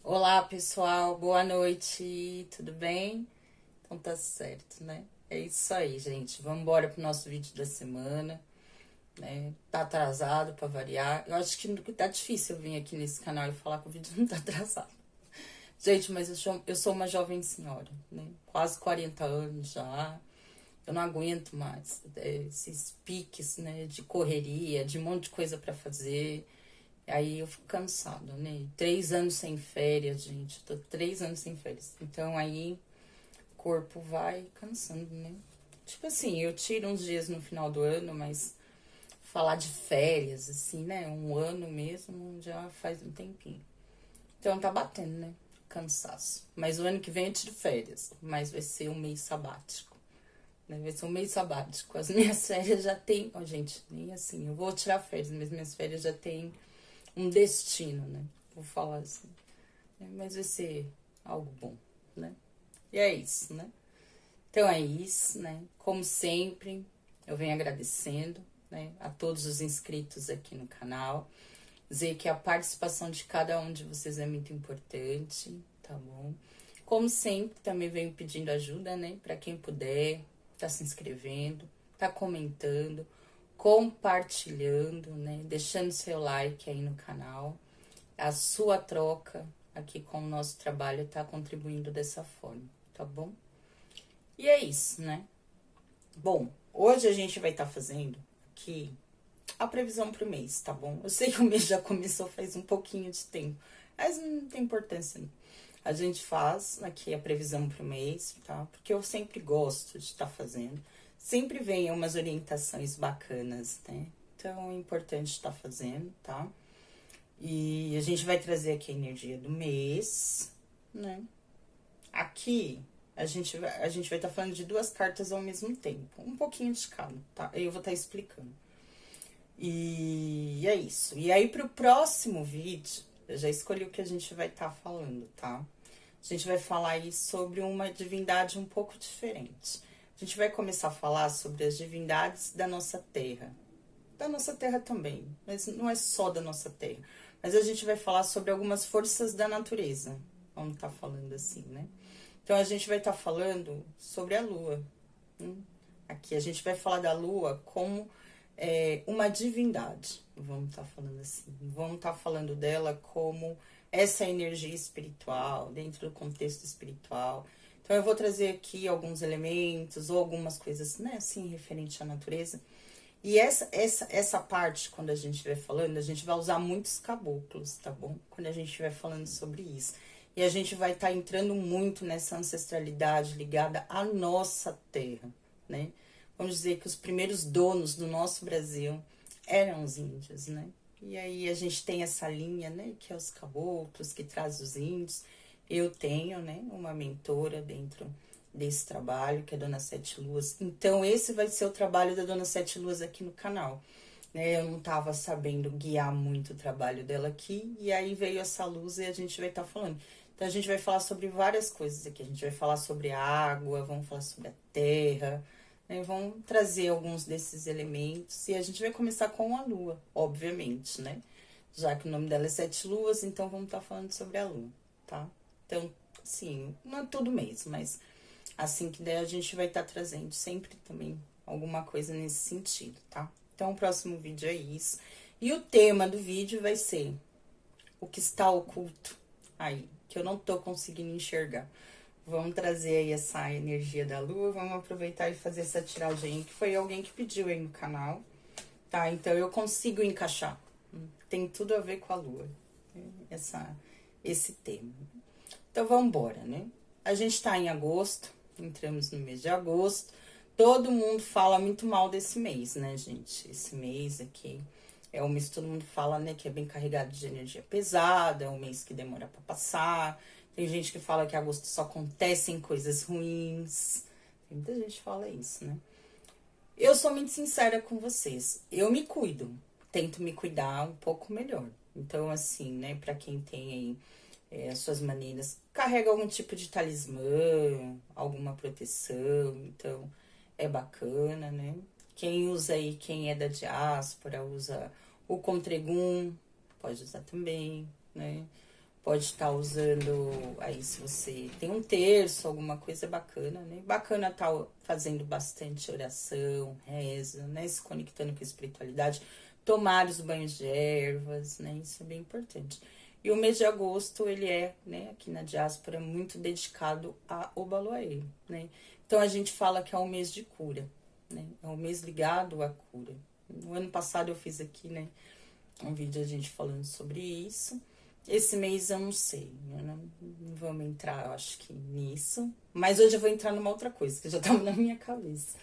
Olá, pessoal, boa noite, tudo bem? Então tá certo, né? É isso aí, gente. Vamos embora pro nosso vídeo da semana, né? Tá atrasado pra variar. Eu acho que tá difícil eu vir aqui nesse canal e falar que o vídeo não tá atrasado. Gente, mas eu sou uma jovem senhora, né? Quase 40 anos já. Eu não aguento mais esses piques, né? De correria, de um monte de coisa pra fazer. Aí eu fico cansada, né? 3 anos sem férias, gente. Eu tô 3 anos sem férias. Então aí o corpo vai cansando, né? Tipo assim, eu tiro uns dias no final do ano, mas falar de férias, assim, né? Um ano mesmo já faz um tempinho. Então tá batendo, né? Cansaço. Mas o ano que vem eu tiro férias. Mas vai ser um mês sabático. Né? Vai ser um mês sabático. As minhas férias já tem. Ó, gente, nem assim. Eu vou tirar férias, mas minhas férias já tem um destino, né? Vou falar assim. Mas vai ser algo bom, né? E é isso, né? Então é isso, né? Como sempre, eu venho agradecendo, né, a todos os inscritos aqui no canal. Dizer que a participação de cada um de vocês é muito importante, tá bom? Como sempre, também venho pedindo ajuda, né? Para quem puder, tá se inscrevendo, tá comentando, compartilhando, né? Deixando seu like aí no canal. A sua troca aqui com o nosso trabalho está contribuindo dessa forma, tá bom? E é isso, né? Bom, hoje a gente vai estar fazendo aqui a previsão para o mês, tá bom? Eu sei que o mês já começou faz um pouquinho de tempo, mas não tem importância não. A gente faz aqui a previsão para o mês, tá? Porque eu sempre gosto de estar fazendo. Sempre vem umas orientações bacanas, né? Então é importante estar fazendo, tá? E a gente vai trazer aqui a energia do mês, né? Aqui a gente vai estar falando de duas cartas ao mesmo tempo, um pouquinho de cada, tá? Eu vou estar explicando. E é isso. E aí pro próximo vídeo, eu já escolhi o que a gente vai estar falando, tá? A gente vai falar aí sobre uma divindade um pouco diferente. A gente vai começar a falar sobre as divindades da nossa terra. Da nossa terra também, mas não é só da nossa terra. Mas a gente vai falar sobre algumas forças da natureza. Vamos estar falando assim, né? Então a gente vai estar falando sobre a lua. Aqui a gente vai falar da lua como uma divindade. Vamos estar falando assim. Vamos estar falando dela como essa energia espiritual, dentro do contexto espiritual. Então eu vou trazer aqui alguns elementos ou algumas coisas, né, assim, referente à natureza. E essa parte, quando a gente estiver falando, a gente vai usar muitos caboclos, tá bom? Quando a gente estiver falando sobre isso. E a gente vai estar entrando muito nessa ancestralidade ligada à nossa terra, né? Vamos dizer que os primeiros donos do nosso Brasil eram os índios, né? E aí a gente tem essa linha, né? Que é os caboclos, que traz os índios. Eu tenho, né? Uma mentora dentro desse trabalho, que é a Dona Sete Luas. Então, esse vai ser o trabalho da Dona Sete Luas aqui no canal. Né? Eu não estava sabendo guiar muito o trabalho dela aqui, e aí veio essa luz e a gente vai estar falando. Então, a gente vai falar sobre várias coisas aqui. A gente vai falar sobre a água, vamos falar sobre a terra, né? Vamos trazer alguns desses elementos, e a gente vai começar com a lua, obviamente, né? Já que o nome dela é Sete Luas, então vamos estar falando sobre a lua, tá? Então, assim, não é todo mês, mas assim que der, a gente vai estar trazendo sempre também alguma coisa nesse sentido, tá? Então, o próximo vídeo é isso. E o tema do vídeo vai ser o que está oculto aí, que eu não tô conseguindo enxergar. Vamos trazer aí essa energia da lua, vamos aproveitar e fazer essa tiragem que foi alguém que pediu aí no canal, tá? Então, eu consigo encaixar. Tem tudo a ver com a lua, esse tema. Então, vamos embora, né? A gente tá em agosto, entramos no mês de agosto. Todo mundo fala muito mal desse mês, né, gente? Esse mês aqui é o mês que todo mundo fala, né, que é bem carregado de energia pesada, é um mês que demora pra passar. Tem gente que fala que agosto só acontecem coisas ruins. Tem muita gente que fala isso, né? Eu sou muito sincera com vocês. Eu me cuido, tento me cuidar um pouco melhor. Então, assim, né, pra quem tem aí as suas maneiras, carrega algum tipo de talismã, alguma proteção, então é bacana, né? Quem usa aí, quem é da diáspora, usa o Contregum, pode usar também, né? pode estar usando, aí se você tem um terço, alguma coisa bacana, né? Bacana estar fazendo bastante oração, reza, né? Se conectando com a espiritualidade, tomar os banhos de ervas, né? Isso é bem importante. E o mês de agosto, ele é, né, aqui na diáspora, muito dedicado a Obaloaê, né? Então a gente fala que é um mês de cura, né? É um mês ligado à cura. No ano passado eu fiz aqui, né, um vídeo a gente falando sobre isso. Esse mês eu não sei, não vamos entrar, eu acho que nisso. Mas hoje eu vou entrar numa outra coisa que já estava na minha cabeça.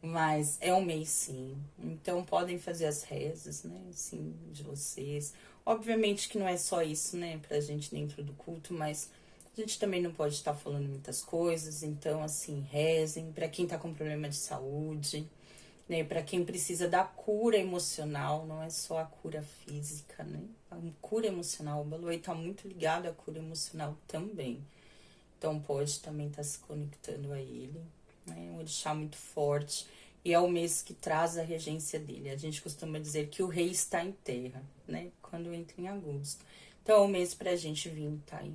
Mas é um mês sim, então podem fazer as rezas, né, assim, de vocês. Obviamente que não é só isso, né, pra gente dentro do culto, mas a gente também não pode estar falando muitas coisas, então, assim, rezem. Pra quem tá com problema de saúde, né, pra quem precisa da cura emocional, não é só a cura física, né, a cura emocional. O Baloei tá muito ligado à cura emocional também, então pode também estar se conectando a ele, né, um orixá muito forte. E é o mês que traz a regência dele. A gente costuma dizer que o rei está em terra, né? Quando entra em agosto. Então é o mês pra gente vir tá aí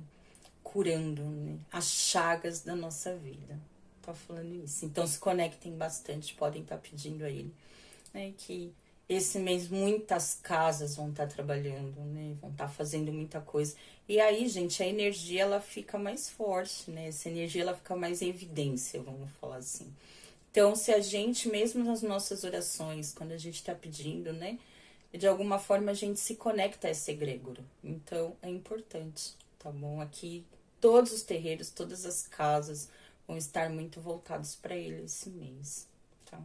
curando, né, as chagas da nossa vida. Tô falando isso. Então se conectem bastante, podem estar pedindo a ele, né, que esse mês muitas casas vão estar trabalhando, né, vão estar fazendo muita coisa. E aí, gente, a energia ela fica mais forte, né? Essa energia ela fica mais em evidência, vamos falar assim. Então, se a gente, mesmo nas nossas orações, quando a gente está pedindo, né, de alguma forma a gente se conecta a esse egrégora. Então, é importante, tá bom? Aqui, todos os terreiros, todas as casas vão estar muito voltados para ele esse mês, tá?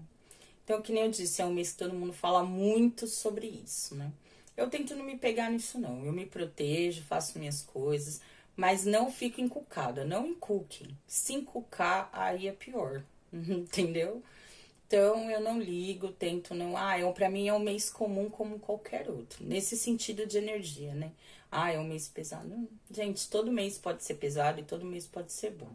Então, que nem eu disse, é um mês que todo mundo fala muito sobre isso, né? Eu tento não me pegar nisso, não. Eu me protejo, faço minhas coisas, mas não fico encucada. Não encuquem. Se encucar, aí é pior. Entendeu? Então, eu não ligo, tento não... pra mim é um mês comum como qualquer outro. Nesse sentido de energia, né? É um mês pesado. Não. Gente, todo mês pode ser pesado e todo mês pode ser bom,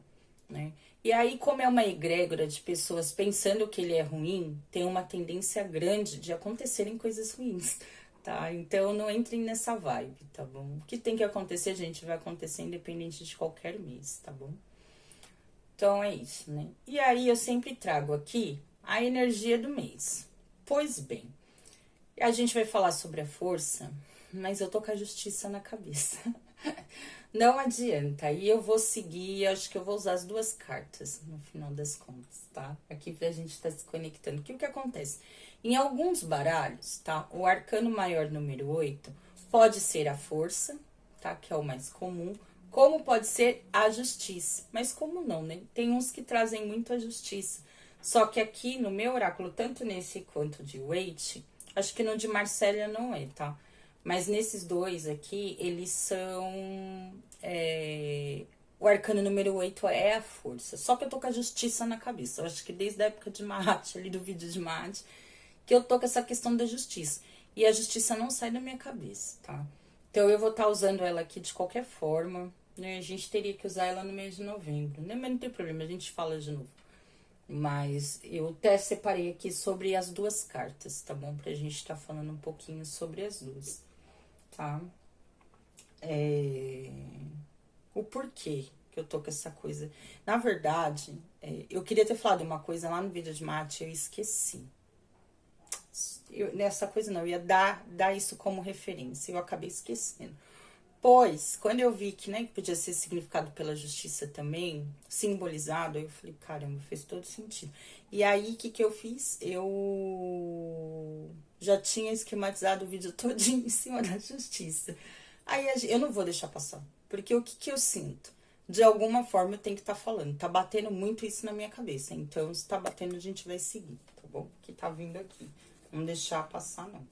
né? E aí, como é uma egrégora de pessoas pensando que ele é ruim, tem uma tendência grande de acontecerem coisas ruins, tá? Então, não entrem nessa vibe, tá bom? O que tem que acontecer, gente, vai acontecer independente de qualquer mês, tá bom? Então, é isso, né? E aí, eu sempre trago aqui a energia do mês. Pois bem, a gente vai falar sobre a força, mas eu tô com a justiça na cabeça. Não adianta. Aí eu vou seguir, acho que eu vou usar as duas cartas no final das contas, tá? Aqui pra gente estar se conectando. O que acontece? Em alguns baralhos, tá? O arcano maior número 8 pode ser a força, tá? Que é o mais comum. Como pode ser a justiça. Mas como não, né? Tem uns que trazem muito a justiça. Só que aqui no meu oráculo, tanto nesse quanto de Waite, acho que no de Marcélia não é, tá? Mas nesses dois aqui, eles são... o arcano número 8 é a força. Só que eu tô com a justiça na cabeça. Eu acho que desde a época de Mate, ali do vídeo de Mate, que eu tô com essa questão da justiça. E a justiça não sai da minha cabeça, tá? Então eu vou estar usando ela aqui de qualquer forma, né? A gente teria que usar ela no mês de novembro, né? Mas não tem problema, a gente fala de novo. Mas eu até separei aqui sobre as duas cartas, tá bom? Pra gente estar falando um pouquinho sobre as duas, tá? O porquê que eu tô com essa coisa. Na verdade, eu queria ter falado uma coisa lá no vídeo de Mate, eu esqueci. Nessa coisa não, eu ia dar isso como referência, eu acabei esquecendo. Pois, quando eu vi que, né, que podia ser significado pela justiça também, simbolizado, aí eu falei, caramba, fez todo sentido. E aí, o que eu fiz? Eu já tinha esquematizado o vídeo todinho em cima da justiça. Aí, eu não vou deixar passar, porque o que eu sinto? De alguma forma eu tenho que estar falando, tá batendo muito isso na minha cabeça, então se tá batendo a gente vai seguir, tá bom? Que tá vindo aqui, não deixar passar não.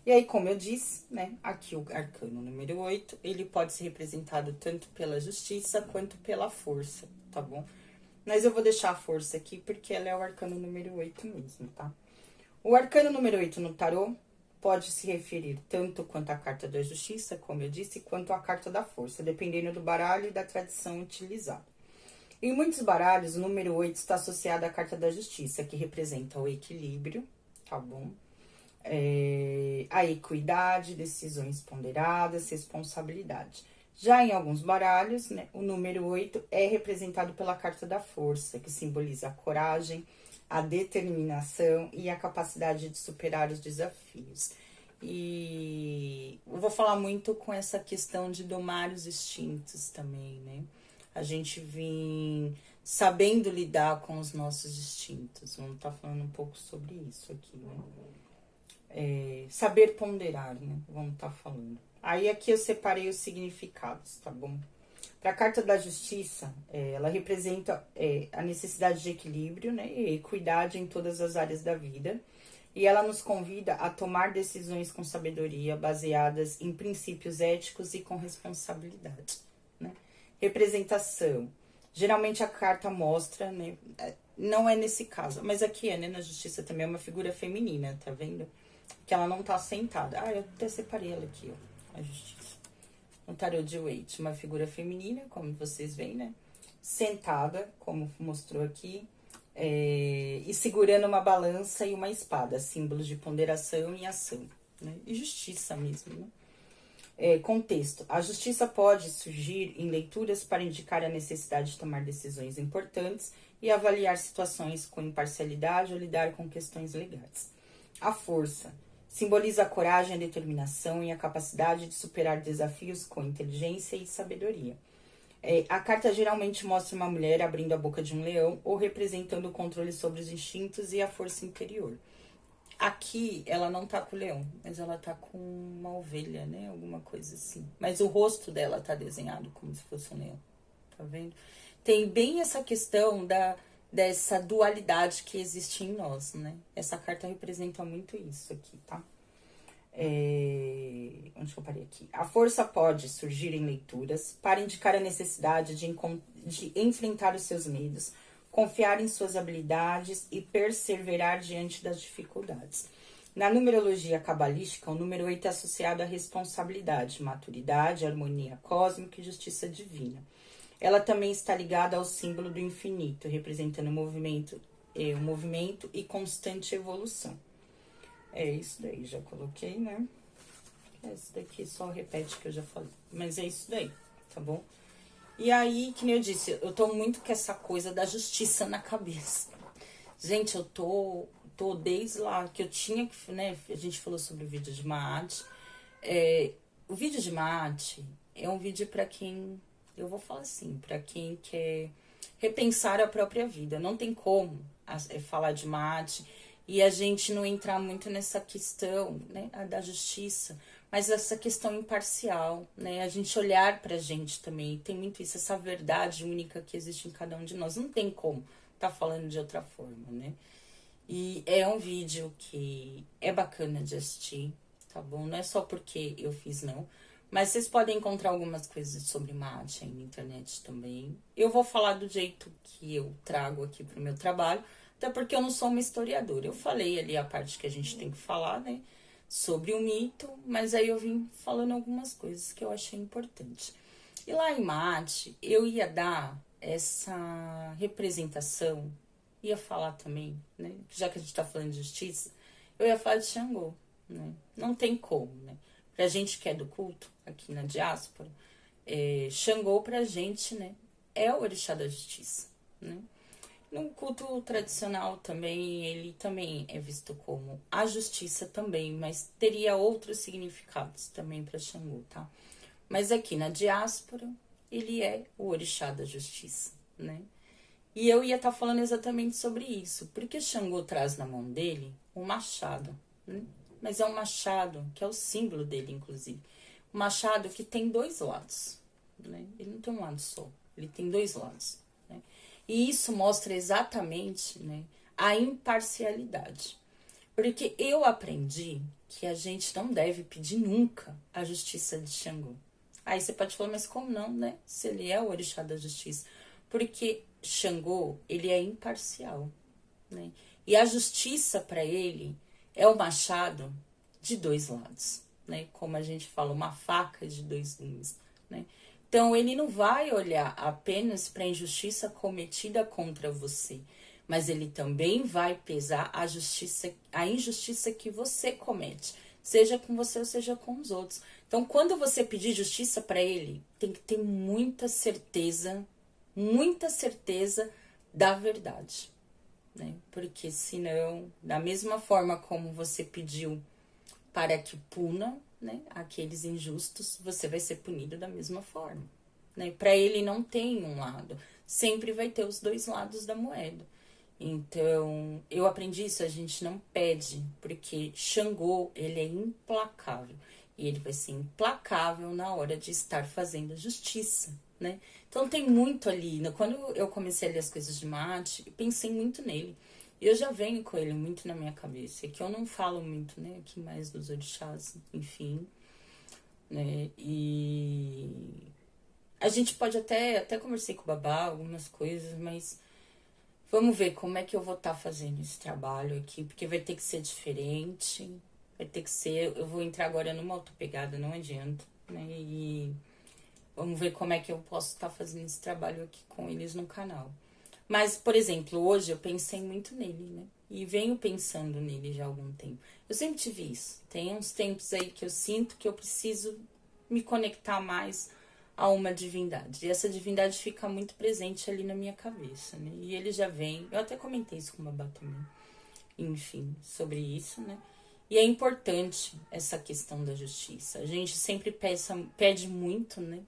E aí, como eu disse, né, aqui o arcano número 8, ele pode ser representado tanto pela justiça quanto pela força, tá bom? Mas eu vou deixar a força aqui porque ela é o arcano número 8 mesmo, tá? O arcano número 8 no tarô pode se referir tanto quanto à carta da justiça, como eu disse, quanto à carta da força, dependendo do baralho e da tradição utilizada. Em muitos baralhos, o número 8 está associado à carta da justiça, que representa o equilíbrio, tá bom? A equidade, decisões ponderadas, responsabilidade. Já em alguns baralhos, né, o número 8 é representado pela carta da força, que simboliza a coragem, a determinação e a capacidade de superar os desafios. E eu vou falar muito com essa questão de domar os instintos também, né? A gente vem sabendo lidar com os nossos instintos. Vamos estar falando um pouco sobre isso aqui, né? Saber ponderar, né? Vamos estar falando. Aí aqui eu separei os significados, tá bom? Para a carta da justiça, ela representa a necessidade de equilíbrio, né, e equidade em todas as áreas da vida. E ela nos convida a tomar decisões com sabedoria, baseadas em princípios éticos e com responsabilidade, né? Representação. Geralmente a carta mostra, né, não é nesse caso, mas aqui né, na justiça também é uma figura feminina, tá vendo? Que ela não tá sentada. Ah, eu até separei ela aqui, ó, a justiça. No tarot de Waite, uma figura feminina, como vocês veem, né? Sentada, como mostrou aqui, e segurando uma balança e uma espada, símbolos de ponderação e ação, né? E justiça mesmo, né? Contexto. A justiça pode surgir em leituras para indicar a necessidade de tomar decisões importantes e avaliar situações com imparcialidade ou lidar com questões legais. A força simboliza a coragem, a determinação e a capacidade de superar desafios com inteligência e sabedoria. A carta geralmente mostra uma mulher abrindo a boca de um leão ou representando o controle sobre os instintos e a força interior. Aqui ela não tá com o leão, mas ela tá com uma ovelha, né? Alguma coisa assim. Mas o rosto dela tá desenhado como se fosse um leão, tá vendo? Tem bem essa questão dessa dualidade que existe em nós, né? Essa carta representa muito isso aqui, tá? Onde que eu parei aqui? A força pode surgir em leituras para indicar a necessidade de enfrentar os seus medos, confiar em suas habilidades e perseverar diante das dificuldades. Na numerologia cabalística, o número 8 é associado à responsabilidade, maturidade, harmonia cósmica e justiça divina. Ela também está ligada ao símbolo do infinito, representando o movimento e constante evolução. É isso daí, já coloquei, né? Esse daqui só repete o que eu já falei. Mas é isso daí, tá bom? E aí, que nem eu disse, eu tô muito com essa coisa da justiça na cabeça. Gente, eu tô desde lá que eu tinha que, né? A gente falou sobre o vídeo de Maat. O vídeo de Maat é um vídeo pra quem... Eu vou falar assim, pra quem quer repensar a própria vida. Não tem como falar de Maat e a gente não entrar muito nessa questão, né, da justiça, mas essa questão imparcial, né, a gente olhar pra gente também, tem muito isso, essa verdade única que existe em cada um de nós, não tem como tá falando de outra forma, né, e é um vídeo que é bacana de assistir, tá bom, não é só porque eu fiz não, mas vocês podem encontrar algumas coisas sobre Maat aí na internet também, eu vou falar do jeito que eu trago aqui pro meu trabalho, até porque eu não sou uma historiadora. Eu falei ali a parte que a gente tem que falar, né? Sobre o mito, mas aí eu vim falando algumas coisas que eu achei importante. E lá em Maat, eu ia dar essa representação, ia falar também, né? Já que a gente tá falando de justiça, eu ia falar de Xangô, né? Não tem como, né? Pra gente que é do culto, aqui na diáspora, Xangô pra gente, né? É o orixá da justiça, né? No culto tradicional também, ele também é visto como a justiça também, mas teria outros significados também para Xangô, tá? Mas aqui na diáspora, ele é o orixá da justiça, né? E eu ia estar falando exatamente sobre isso, porque Xangô traz na mão dele um machado, né? Mas é um machado que é o símbolo dele, inclusive. Um machado que tem dois lados, né? Ele não tem um lado só, ele tem dois lados, né? E isso mostra exatamente, né, a imparcialidade. Porque eu aprendi que a gente não deve pedir nunca a justiça de Xangô. Aí você pode falar, mas como não, né? Se ele é o orixá da justiça. Porque Xangô, ele é imparcial, né? E a justiça para ele é o machado de dois lados, né? Como a gente fala, uma faca de dois gumes, né? Então, ele não vai olhar apenas para a injustiça cometida contra você, mas ele também vai pesar a injustiça que você comete. seja com você ou seja com os outros. Então, quando você pedir justiça para ele, tem que ter muita certeza da verdade, né? Porque senão, da mesma forma como você pediu para que puna, né, aqueles injustos, você vai ser punido da mesma forma, né? Para ele não tem um lado, sempre vai ter os dois lados da moeda. Então, eu aprendi isso, a gente não pede, porque Xangô, ele é implacável. E ele vai ser implacável na hora de estar fazendo a justiça, né? Então, tem muito ali. Quando eu comecei a ler as coisas de Maat, eu pensei muito nele. E eu já venho com ele muito na minha cabeça. É que eu não falo muito, né? Aqui mais dos orixás, enfim. Né? E a gente pode até conversei com o babá, algumas coisas, mas vamos ver como é que eu vou estar fazendo esse trabalho aqui, porque vai ter que ser diferente, vai ter que ser, eu vou entrar agora numa autopegada, não adianta, né? E vamos ver como é que eu posso estar fazendo esse trabalho aqui com eles no canal. Mas, por exemplo, hoje eu pensei muito nele, né? E venho pensando nele já há algum tempo. Eu sempre tive isso. Tem uns tempos aí que eu sinto que eu preciso me conectar mais a uma divindade. E essa divindade fica muito presente ali na minha cabeça, né? E ele já vem... Eu até comentei isso com o babá também. Enfim, sobre isso, né? E é importante essa questão da justiça. A gente sempre pede muito, né?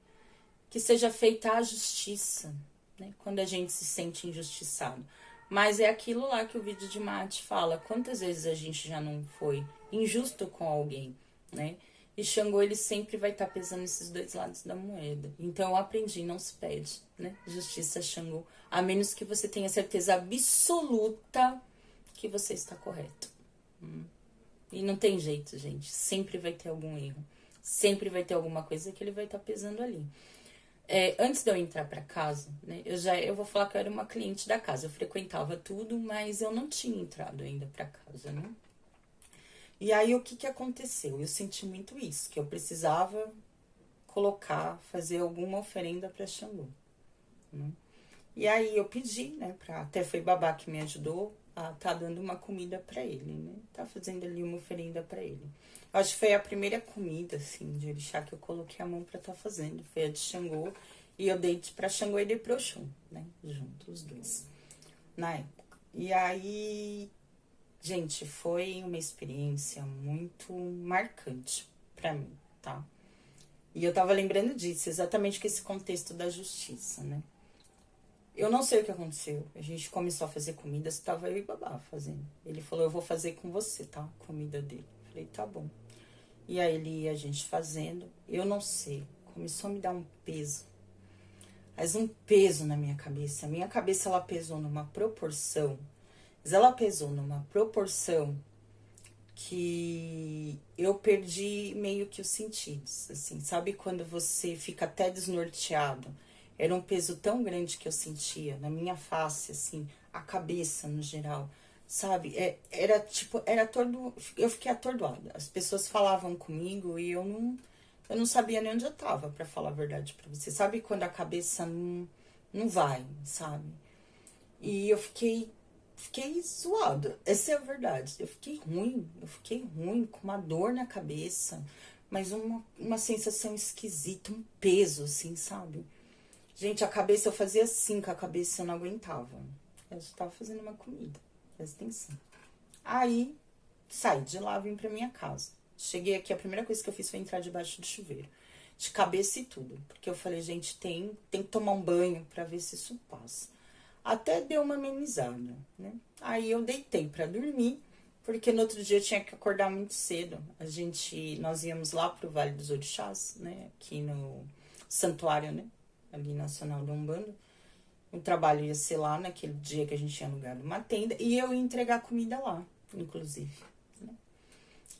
Que seja feita a justiça, né? Quando a gente se sente injustiçado. Mas é aquilo lá que o vídeo de Maat fala. Quantas vezes a gente já não foi injusto com alguém, né? E Xangô, ele sempre vai estar pesando esses dois lados da moeda. Então eu aprendi, não se pede, né? Justiça Xangô. A menos que você tenha certeza absoluta que você está correto. E não tem jeito, gente. Sempre vai ter algum erro. Sempre vai ter alguma coisa que ele vai estar pesando ali. Antes de eu entrar para casa, né, eu vou falar que eu era uma cliente da casa. Eu frequentava tudo, mas eu não tinha entrado ainda para casa, né? E aí, o que aconteceu? Eu senti muito isso, que eu precisava fazer alguma oferenda para Xangô, né? E aí, eu pedi, né, até foi babá que me ajudou a tá dando uma comida para ele, né? Tá fazendo ali uma oferenda para ele. Eu acho que foi a primeira comida, assim, de orixá que eu coloquei a mão pra tá fazendo. Foi a de Xangô. E eu dei pra Xangô e dei pro Oxum, né? Junto, os dois. Na época. E aí, gente, foi uma experiência muito marcante pra mim, tá? E eu tava lembrando disso, exatamente com esse contexto da justiça, né? Eu não sei o que aconteceu. A gente começou a fazer comida, estava eu e babá fazendo. Ele falou, eu vou fazer com você, tá? Comida dele. Falei, tá bom. E aí ele ia a gente fazendo, eu não sei, começou a me dar um peso. Mas um peso na minha cabeça. A minha cabeça, ela pesou numa proporção. Mas ela pesou numa proporção que eu perdi meio que os sentidos, assim. Sabe quando você fica até desnorteado? Era um peso tão grande que eu sentia na minha face, assim, a cabeça no geral. Sabe, era tipo, eu fiquei atordoada. As pessoas falavam comigo e eu não sabia nem onde eu tava, pra falar a verdade pra você. Sabe quando a cabeça não vai, sabe? E eu fiquei zoada, essa é a verdade. Eu fiquei ruim, com uma dor na cabeça, mas uma sensação esquisita, um peso, assim, sabe? Gente, a cabeça, eu fazia assim com a cabeça, eu não aguentava. Eu estava fazendo uma comida. Presta atenção. Aí, saí de lá, vim pra minha casa. Cheguei aqui, a primeira coisa que eu fiz foi entrar debaixo do chuveiro. De cabeça e tudo. Porque eu falei, gente, tem que tomar um banho pra ver se isso passa. Até deu uma amenizada, né? Aí eu deitei pra dormir, porque no outro dia eu tinha que acordar muito cedo. Nós íamos lá pro Vale dos Orixás, né? Aqui no santuário, né? Ali Nacional do Umbanda. O trabalho ia ser lá naquele dia que a gente tinha alugado uma tenda. E eu ia entregar comida lá, inclusive. Né?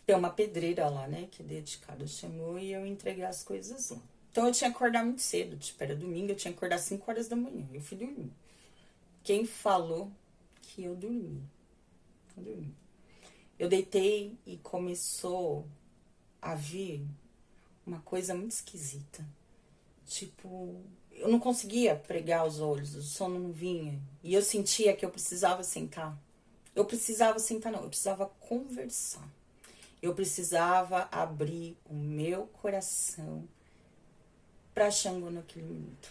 Tem uma pedreira lá, né? Que é dedicada ao Xangô. E eu entreguei as coisas lá. Então eu tinha que acordar muito cedo. Tipo, era domingo, eu tinha que acordar 5 horas da manhã. Eu fui dormir. Quem falou que eu dormi? Eu dormi. Eu deitei e começou a vir uma coisa muito esquisita. Tipo, eu não conseguia pregar os olhos, o sono não vinha. E eu sentia que eu precisava sentar. Eu precisava sentar, não, eu precisava conversar. Eu precisava abrir o meu coração para Xangô naquele minuto.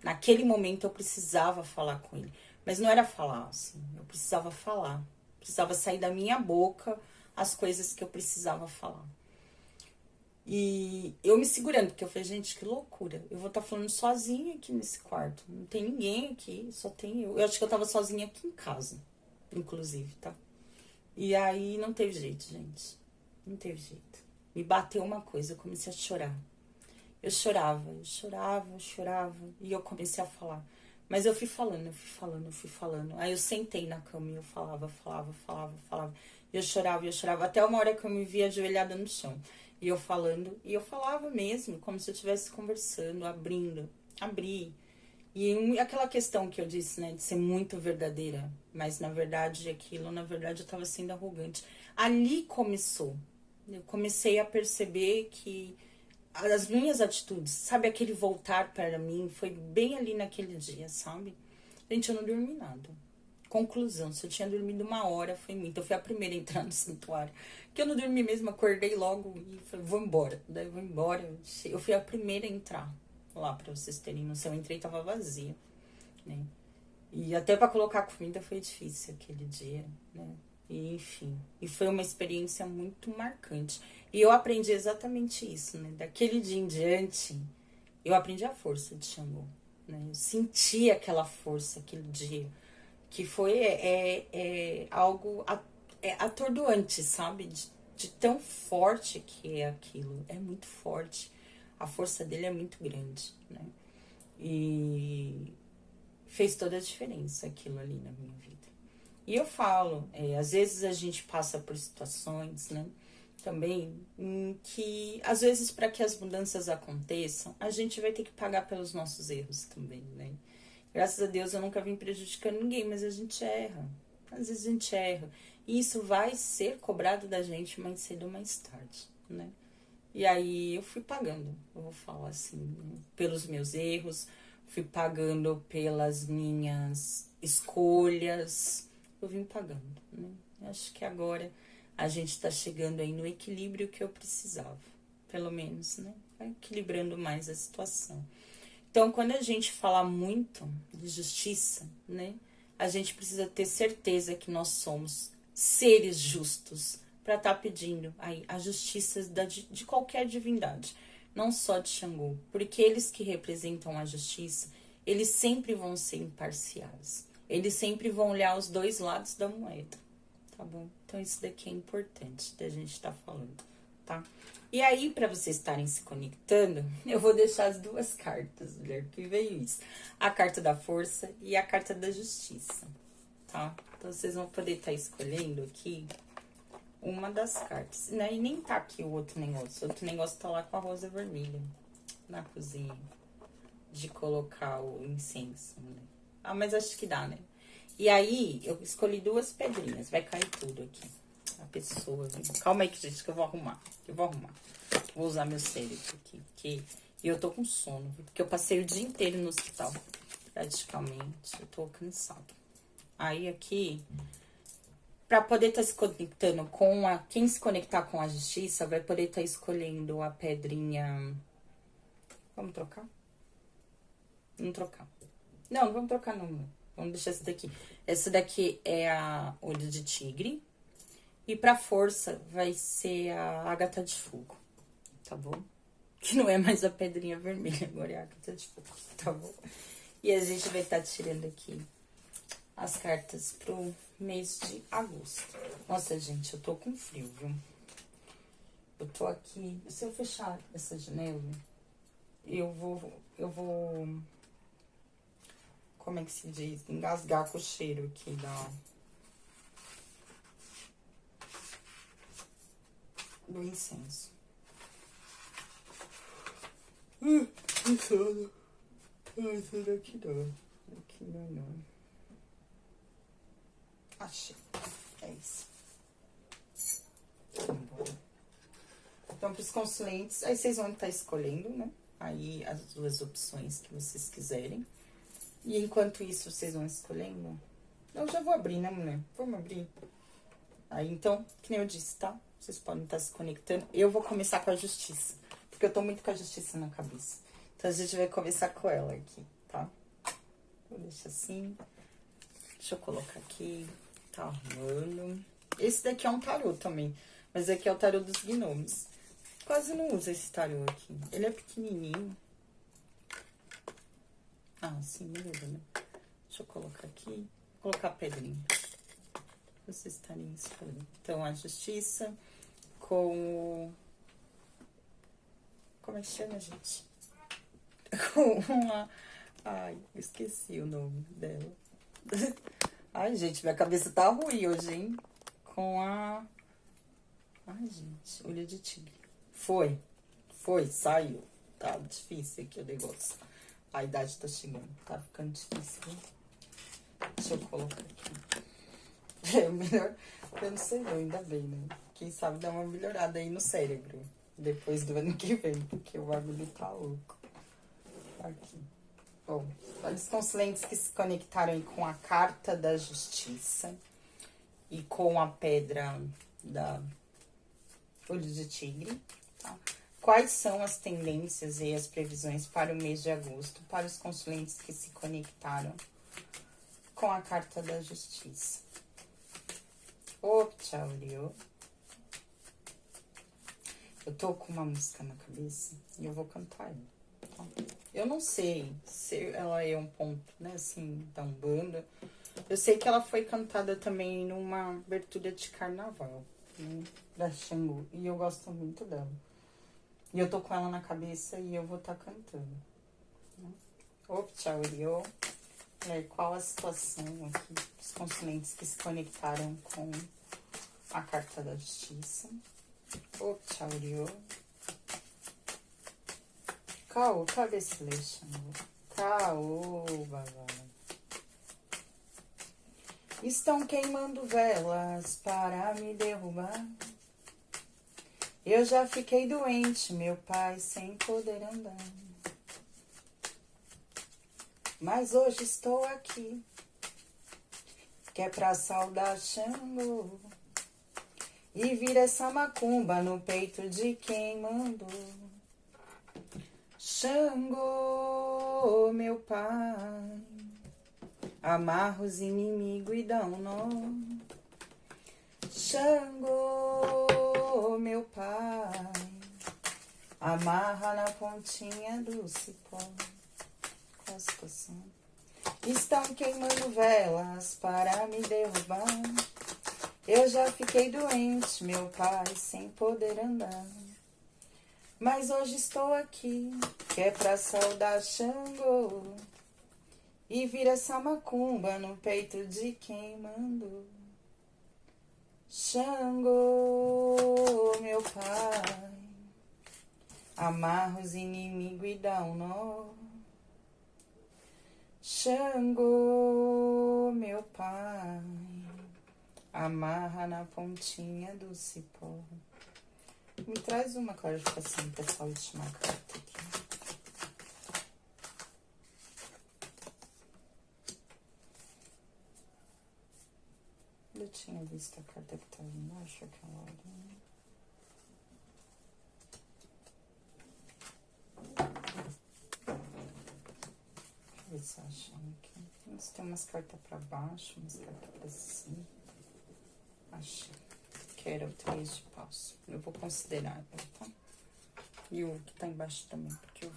Naquele momento eu precisava falar com ele. Mas não era falar assim, eu precisava falar. Precisava sair da minha boca as coisas que eu precisava falar. E eu me segurando, porque eu falei, gente, que loucura. Eu vou estar falando sozinha aqui nesse quarto. Não tem ninguém aqui, só tem eu. Eu acho que eu tava sozinha aqui em casa, inclusive, tá? E aí não teve jeito, gente. Não teve jeito. Me bateu uma coisa, eu comecei a chorar. Eu chorava, eu chorava, eu chorava. E eu comecei a falar. Mas eu fui falando, eu fui falando, eu fui falando. Aí eu sentei na cama e eu falava, falava, falava, falava. E eu chorava. Até uma hora que eu me via ajoelhada no chão. E eu falando, e eu falava mesmo, como se eu estivesse conversando, abrindo, abri. E aquela questão que eu disse, né, de ser muito verdadeira, mas na verdade na verdade eu tava sendo arrogante. Ali começou. Eu comecei a perceber que as minhas atitudes, sabe, aquele voltar para mim, foi bem ali naquele dia, sabe? Gente, eu não dormi nada. Conclusão, se eu tinha dormido 1 hora, foi muito. Eu fui a primeira a entrar no santuário. Que eu não dormi mesmo, acordei logo e falei, vou embora. Daí eu vou embora. Eu fui a primeira a entrar lá, pra vocês terem noção. Eu entrei e tava vazia, né? E até pra colocar comida foi difícil aquele dia, né? E, enfim, e foi uma experiência muito marcante. E eu aprendi exatamente isso, né? Daquele dia em diante, eu aprendi a força de Xangô, né? Eu senti aquela força aquele dia, que foi algo atordoante, sabe? De tão forte que é aquilo. É muito forte. A força dele é muito grande, né? E fez toda a diferença aquilo ali na minha vida. E eu falo, às vezes a gente passa por situações, né? Também em que, às vezes, para que as mudanças aconteçam, a gente vai ter que pagar pelos nossos erros também, né? Graças a Deus eu nunca vim prejudicando ninguém, mas a gente erra. Às vezes a gente erra. E isso vai ser cobrado da gente mais cedo ou mais tarde, né? E aí eu fui pagando, eu vou falar assim, né? Pelos meus erros, fui pagando pelas minhas escolhas, eu vim pagando, né? Acho que agora a gente tá chegando aí no equilíbrio que eu precisava, pelo menos, né? Vai equilibrando mais a situação. Então, quando a gente fala muito de justiça, né, a gente precisa ter certeza que nós somos seres justos para estar pedindo aí a justiça de qualquer divindade, não só de Xangô, porque eles que representam a justiça, eles sempre vão ser imparciais, eles sempre vão olhar os dois lados da moeda, tá bom? Então, isso daqui é importante da gente estar falando, tá? E aí, para vocês estarem se conectando, eu vou deixar as 2 cartas, mulher, que veio isso. A carta da força e a carta da justiça, tá? Então, vocês vão poder estar escolhendo aqui uma das cartas. E nem tá aqui o outro negócio. O outro negócio tá lá com a rosa vermelha na cozinha. De colocar o incenso, né? Ah, mas acho que dá, né? E aí, eu escolhi 2 pedrinhas. Vai cair tudo aqui. A pessoa, né? Calma aí, gente, que eu vou arrumar. Vou usar meu cérebro aqui. E eu tô com sono, porque eu passei o dia inteiro no hospital. Praticamente. Eu tô cansada. Aí aqui, pra poder estar se conectando com quem se conectar com a justiça, vai poder estar escolhendo a pedrinha. Vamos trocar? Vamos trocar. Não vamos trocar não. Vamos deixar essa daqui. Essa daqui é a olho de tigre. E pra força vai ser a ágata de fogo, tá bom? Que não é mais a pedrinha vermelha, agora é a ágata de fogo, tá bom? E a gente vai estar tirando aqui as cartas pro mês de agosto. Nossa, gente, eu tô com frio, viu? Eu tô aqui... Se eu fechar essa janela, eu vou... Como é que se diz? Engasgar com o cheiro aqui do incenso. Sono. Esse daqui não. Aqui não. Achei. É isso. Vambora. Então, para os consulentes, aí vocês vão estar escolhendo, né? Aí as 2 opções que vocês quiserem. E enquanto isso, vocês vão escolhendo. Eu já vou abrir, né, mulher? Vamos abrir. Aí, então, que nem eu disse, tá? Vocês podem estar se conectando. Eu vou começar com a justiça, porque eu tô muito com a justiça na cabeça. Então, a gente vai começar com ela aqui, tá? Vou deixar assim. Deixa eu colocar aqui. Tá arrumando. Esse daqui é um tarô também, mas aqui é o tarô dos gnomos. Quase não uso esse tarô aqui. Ele é pequenininho. Ah, sim, beleza, né? Deixa eu colocar aqui. Vou colocar a pedrinha. Pra vocês estarem escolhendo. Então, a justiça com o... Como é que chama, gente? Com uma... Ai, esqueci o nome dela. Ai, gente, minha cabeça tá ruim hoje, hein? Com a... Ai, gente, olho de tigre. Foi, saiu. Tá difícil aqui o negócio. A idade tá chegando, tá ficando difícil, hein? Deixa eu colocar aqui. É melhor, eu não sei não, ainda bem, né? Quem sabe dar uma melhorada aí no cérebro. Depois do ano que vem, porque o bagulho tá louco. Aqui. Bom, olha os consulentes que se conectaram aí com a carta da justiça e com a pedra da olho de tigre, tá? Quais são as tendências e as previsões para o mês de agosto para os consulentes que se conectaram com a carta da justiça? Opchauriô. Eu tô com uma música na cabeça e eu vou cantar ela. Tá? Eu não sei se ela é um ponto, né, assim, da Umbanda. Eu sei que ela foi cantada também numa abertura de carnaval, né, da Xangô. E eu gosto muito dela. E eu tô com ela na cabeça e eu vou estar cantando. Né? Opchauriô. Qual a situação aqui dos consulentes que se conectaram com a carta da justiça? Opchauriô. Caô, cabeça Xangô. Caô, babá. Estão queimando velas para me derrubar. Eu já fiquei doente, meu pai, sem poder andar. Mas hoje estou aqui, que é pra saudar Xangô e vir essa macumba no peito de quem mandou. Xangô, meu pai, amarra os inimigos e dá um nó. Xangô, meu pai, amarra na pontinha do cipó. Qual a situação? Estão queimando velas para me derrubar. Eu já fiquei doente, meu pai, sem poder andar. Mas hoje estou aqui, que é pra saudar Xangô e vir essa macumba no peito de quem mandou. Xangô, meu pai, amarra os inimigos e dá um nó. Xangô, meu pai, amarra na pontinha do cipó. Me traz uma clarificação pra essa última carta aqui. Eu tinha visto a carta que estava embaixo aquela hora, né? Deixa eu ver se eu acho aqui. Mas tem umas cartas pra baixo, umas cartas pra cima. Achei. Que era o 3 de paus. Eu vou considerar ela, tá? E o que tá embaixo também, porque eu...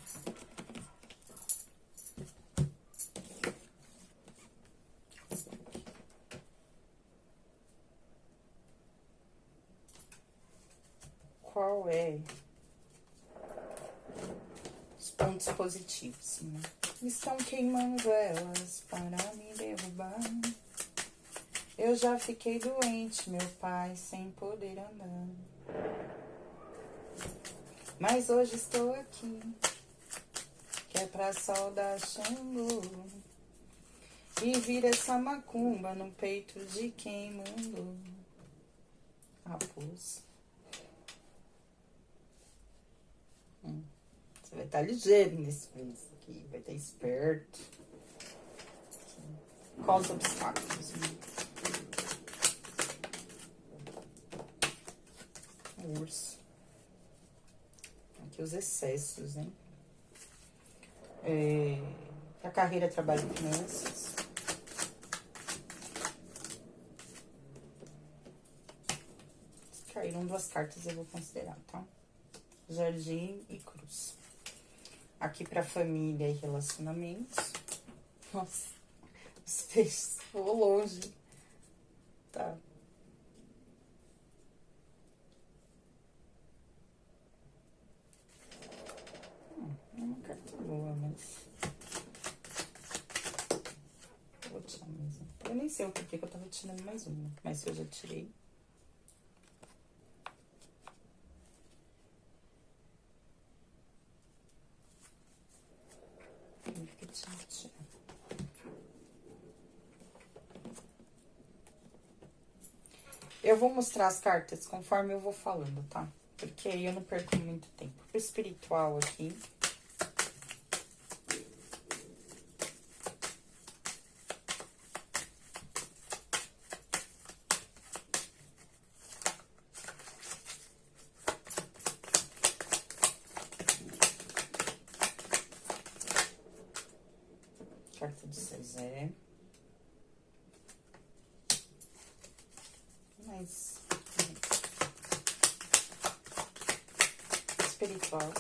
Qual é os pontos positivos, né? Estão queimando elas para me derrubar. Eu já fiquei doente, meu pai, sem poder andar. Mas hoje estou aqui, que é pra saudar Xangô e vir essa macumba no peito de quem mandou. Raposa. Você vai estar ligeiro nesse mês aqui, vai estar esperto. Quais os obstáculos? O urso. Aqui os excessos, hein? A carreira, trabalho e finanças. Caíram 2 cartas, eu vou considerar, tá? Jardim e cruz. Aqui pra família e relacionamentos. Nossa, os peixes, vou longe. Tá. É uma carta boa, mas... Vou tirar mais uma. Eu nem sei o porquê que eu tava tirando mais uma, mas eu já tirei. Eu vou mostrar as cartas conforme eu vou falando, tá? Porque aí eu não perco muito tempo. O espiritual aqui. Carta do Cezé. Mas... espiritual.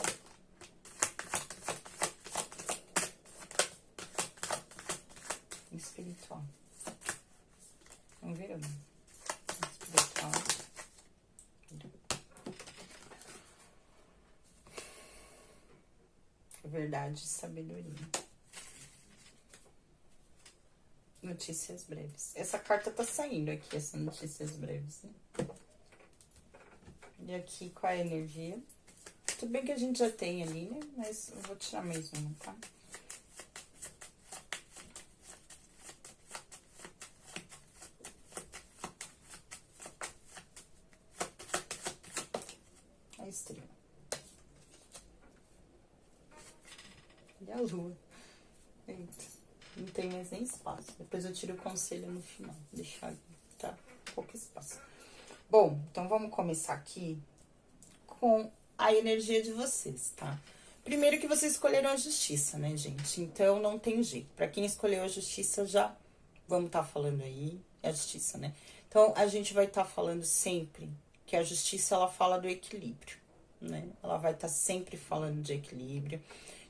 Espiritual. Vamos ver, espiritual. Verdade e sabedoria. Notícias breves. Essa carta tá saindo aqui, essa notícias breves, né? E aqui, qual é a energia? Tudo bem que a gente já tem ali, né? Mas eu vou tirar mais uma, tá? A estrela. E a lua. Eita. Não tem mais nem espaço. Depois eu tiro o conselho no final. Deixar ali, tá? Pouco espaço. Bom, então vamos começar aqui com a energia de vocês, tá? Primeiro que vocês escolheram a justiça, né, gente? Então não tem jeito. Pra quem escolheu a justiça, já vamos estar falando aí. É a justiça, né? Então a gente vai estar falando sempre que a justiça, ela fala do equilíbrio, né? Ela vai estar sempre falando de equilíbrio.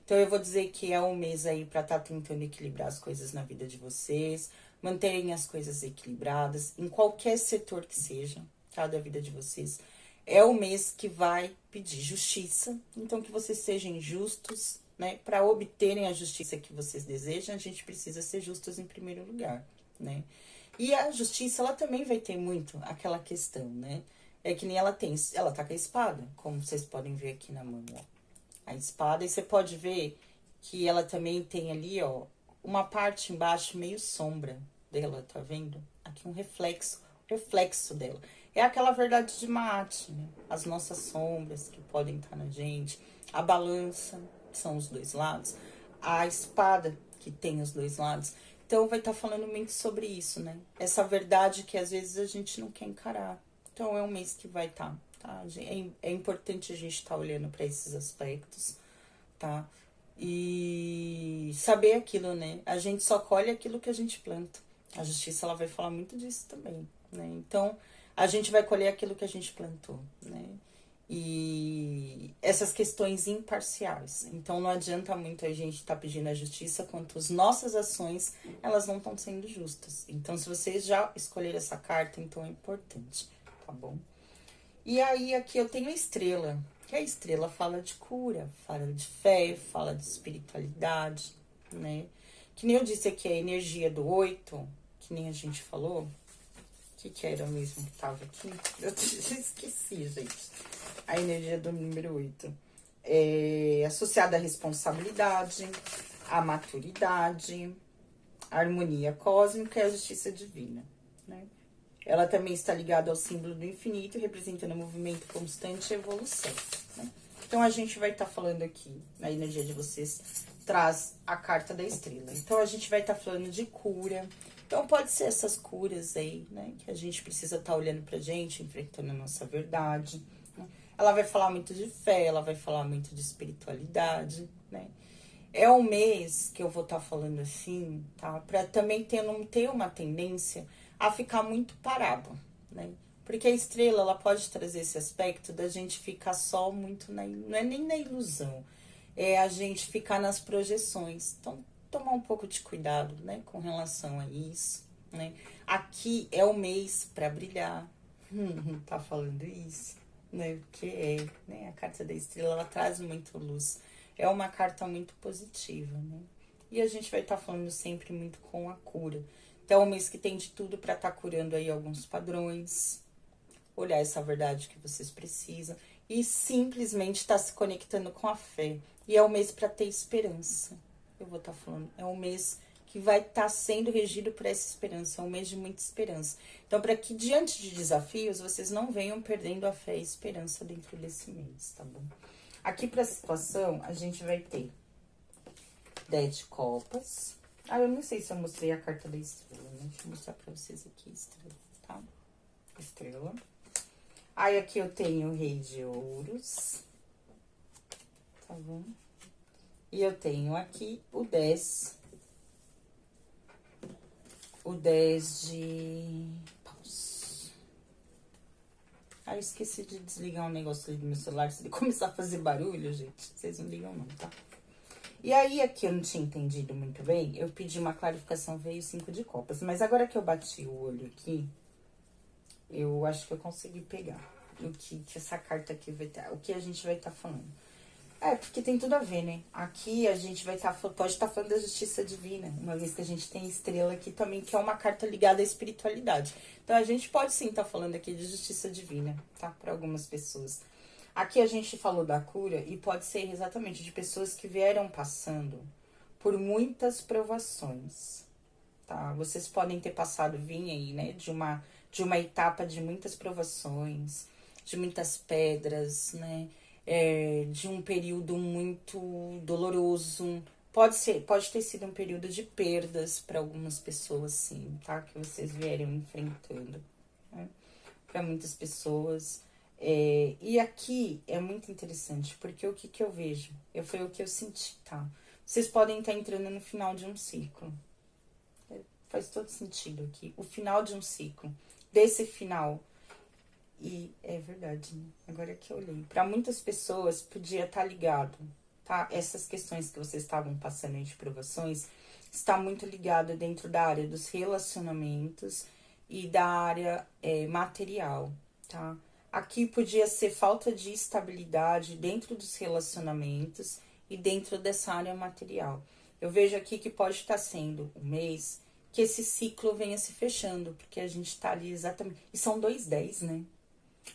Então, eu vou dizer que é um mês aí pra estar tentando equilibrar as coisas na vida de vocês, manterem as coisas equilibradas, em qualquer setor que seja, tá, da vida de vocês. É o mês que vai pedir justiça, então que vocês sejam justos, né? Para obterem a justiça que vocês desejam, a gente precisa ser justos em primeiro lugar, né? E a justiça, ela também vai ter muito aquela questão, né? É que nem ela tá com a espada, como vocês podem ver aqui na mão, ó. A espada, e você pode ver que ela também tem ali, ó, uma parte embaixo meio sombra dela, tá vendo? Aqui um reflexo dela. É aquela verdade de Mate, né? As nossas sombras que podem estar na gente, a balança, são os dois lados, a espada, que tem os dois lados. Então, vai estar falando muito sobre isso, né? Essa verdade que às vezes a gente não quer encarar. Então, é um mês que vai estar... Tá? É importante a gente estar olhando para esses aspectos, tá? E saber aquilo, né? A gente só colhe aquilo que a gente planta. A justiça, ela vai falar muito disso também, né? Então, a gente vai colher aquilo que a gente plantou, né? E essas questões imparciais. Então, não adianta muito a gente estar pedindo a justiça quanto as nossas ações, elas não estão sendo justas. Então, se vocês já escolheram essa carta, então é importante, tá bom? E aí, aqui eu tenho a estrela, que a estrela fala de cura, fala de fé, fala de espiritualidade, né? Que nem eu disse aqui, a energia do 8, que nem a gente falou. O que era mesmo que tava aqui? Eu esqueci, gente. A energia do número 8. É associada à responsabilidade, à maturidade, à harmonia cósmica e à justiça divina, né? Ela também está ligada ao símbolo do infinito, representando movimento constante e evolução, né? Então, a gente vai estar falando aqui, na energia de vocês, traz a carta da estrela. Então, a gente vai estar falando de cura. Então, pode ser essas curas aí, né? Que a gente precisa estar olhando pra gente, enfrentando a nossa verdade, né? Ela vai falar muito de fé, ela vai falar muito de espiritualidade, né? É um mês que eu vou estar falando assim, tá? Pra também não ter uma tendência a ficar muito parado, né? Porque a estrela, ela pode trazer esse aspecto da gente ficar só muito não é nem na ilusão, é a gente ficar nas projeções. Então, tomar um pouco de cuidado, né, com relação a isso, né? Aqui é o mês para brilhar. Tá falando isso, né? Porque é, né? A carta da estrela, ela traz muito luz. É uma carta muito positiva, né? E a gente vai estar falando sempre muito com a cura. Então, é um mês que tem de tudo para estar curando aí alguns padrões, olhar essa verdade que vocês precisam e simplesmente estar se conectando com a fé. E é um mês para ter esperança. Eu vou estar falando, é um mês que vai estar sendo regido por essa esperança, é um mês de muita esperança. Então, para que diante de desafios, vocês não venham perdendo a fé e a esperança dentro desse mês, tá bom? Aqui para a situação, a gente vai ter 10 de copas. Ah, eu não sei se eu mostrei a carta da estrela, né? Deixa eu mostrar para vocês aqui a estrela, tá? Estrela. Aí, aqui eu tenho o rei de ouros, tá bom? E eu tenho aqui o 10. O 10 de paus. Ah, eu esqueci de desligar um negócio ali do meu celular. Se ele começar a fazer barulho, gente, vocês não ligam não, tá? E aí, aqui eu não tinha entendido muito bem. Eu pedi uma clarificação, veio 5 de copas. Mas agora que eu bati o olho aqui, eu acho que eu consegui pegar o que essa carta aqui vai estar, o que a gente vai estar falando. É, porque tem tudo a ver, né? Aqui a gente vai pode estar falando da justiça divina, uma vez que a gente tem estrela aqui também, que é uma carta ligada à espiritualidade. Então, a gente pode sim estar falando aqui de justiça divina, tá? Para algumas pessoas. Aqui a gente falou da cura e pode ser exatamente de pessoas que vieram passando por muitas provações, tá? Vocês podem ter passado, vir aí, né? De uma etapa de muitas provações, de muitas pedras, né? De um período muito doloroso. Pode ter sido um período de perdas para algumas pessoas, sim, tá? Que vocês vieram enfrentando, né? Para muitas pessoas. E aqui é muito interessante, porque o que eu vejo? Foi o que eu senti, tá? Vocês podem estar entrando no final de um ciclo. Faz todo sentido aqui. O final de um ciclo. Desse final. E é verdade, né? Agora que eu olhei. Para muitas pessoas, podia estar ligado, tá? Essas questões que vocês estavam passando aí de provações, está muito ligado dentro da área dos relacionamentos e da área material, tá? Aqui podia ser falta de estabilidade dentro dos relacionamentos e dentro dessa área material. Eu vejo aqui que pode estar sendo um mês que esse ciclo venha se fechando, porque a gente tá ali exatamente... E são 2/10, né?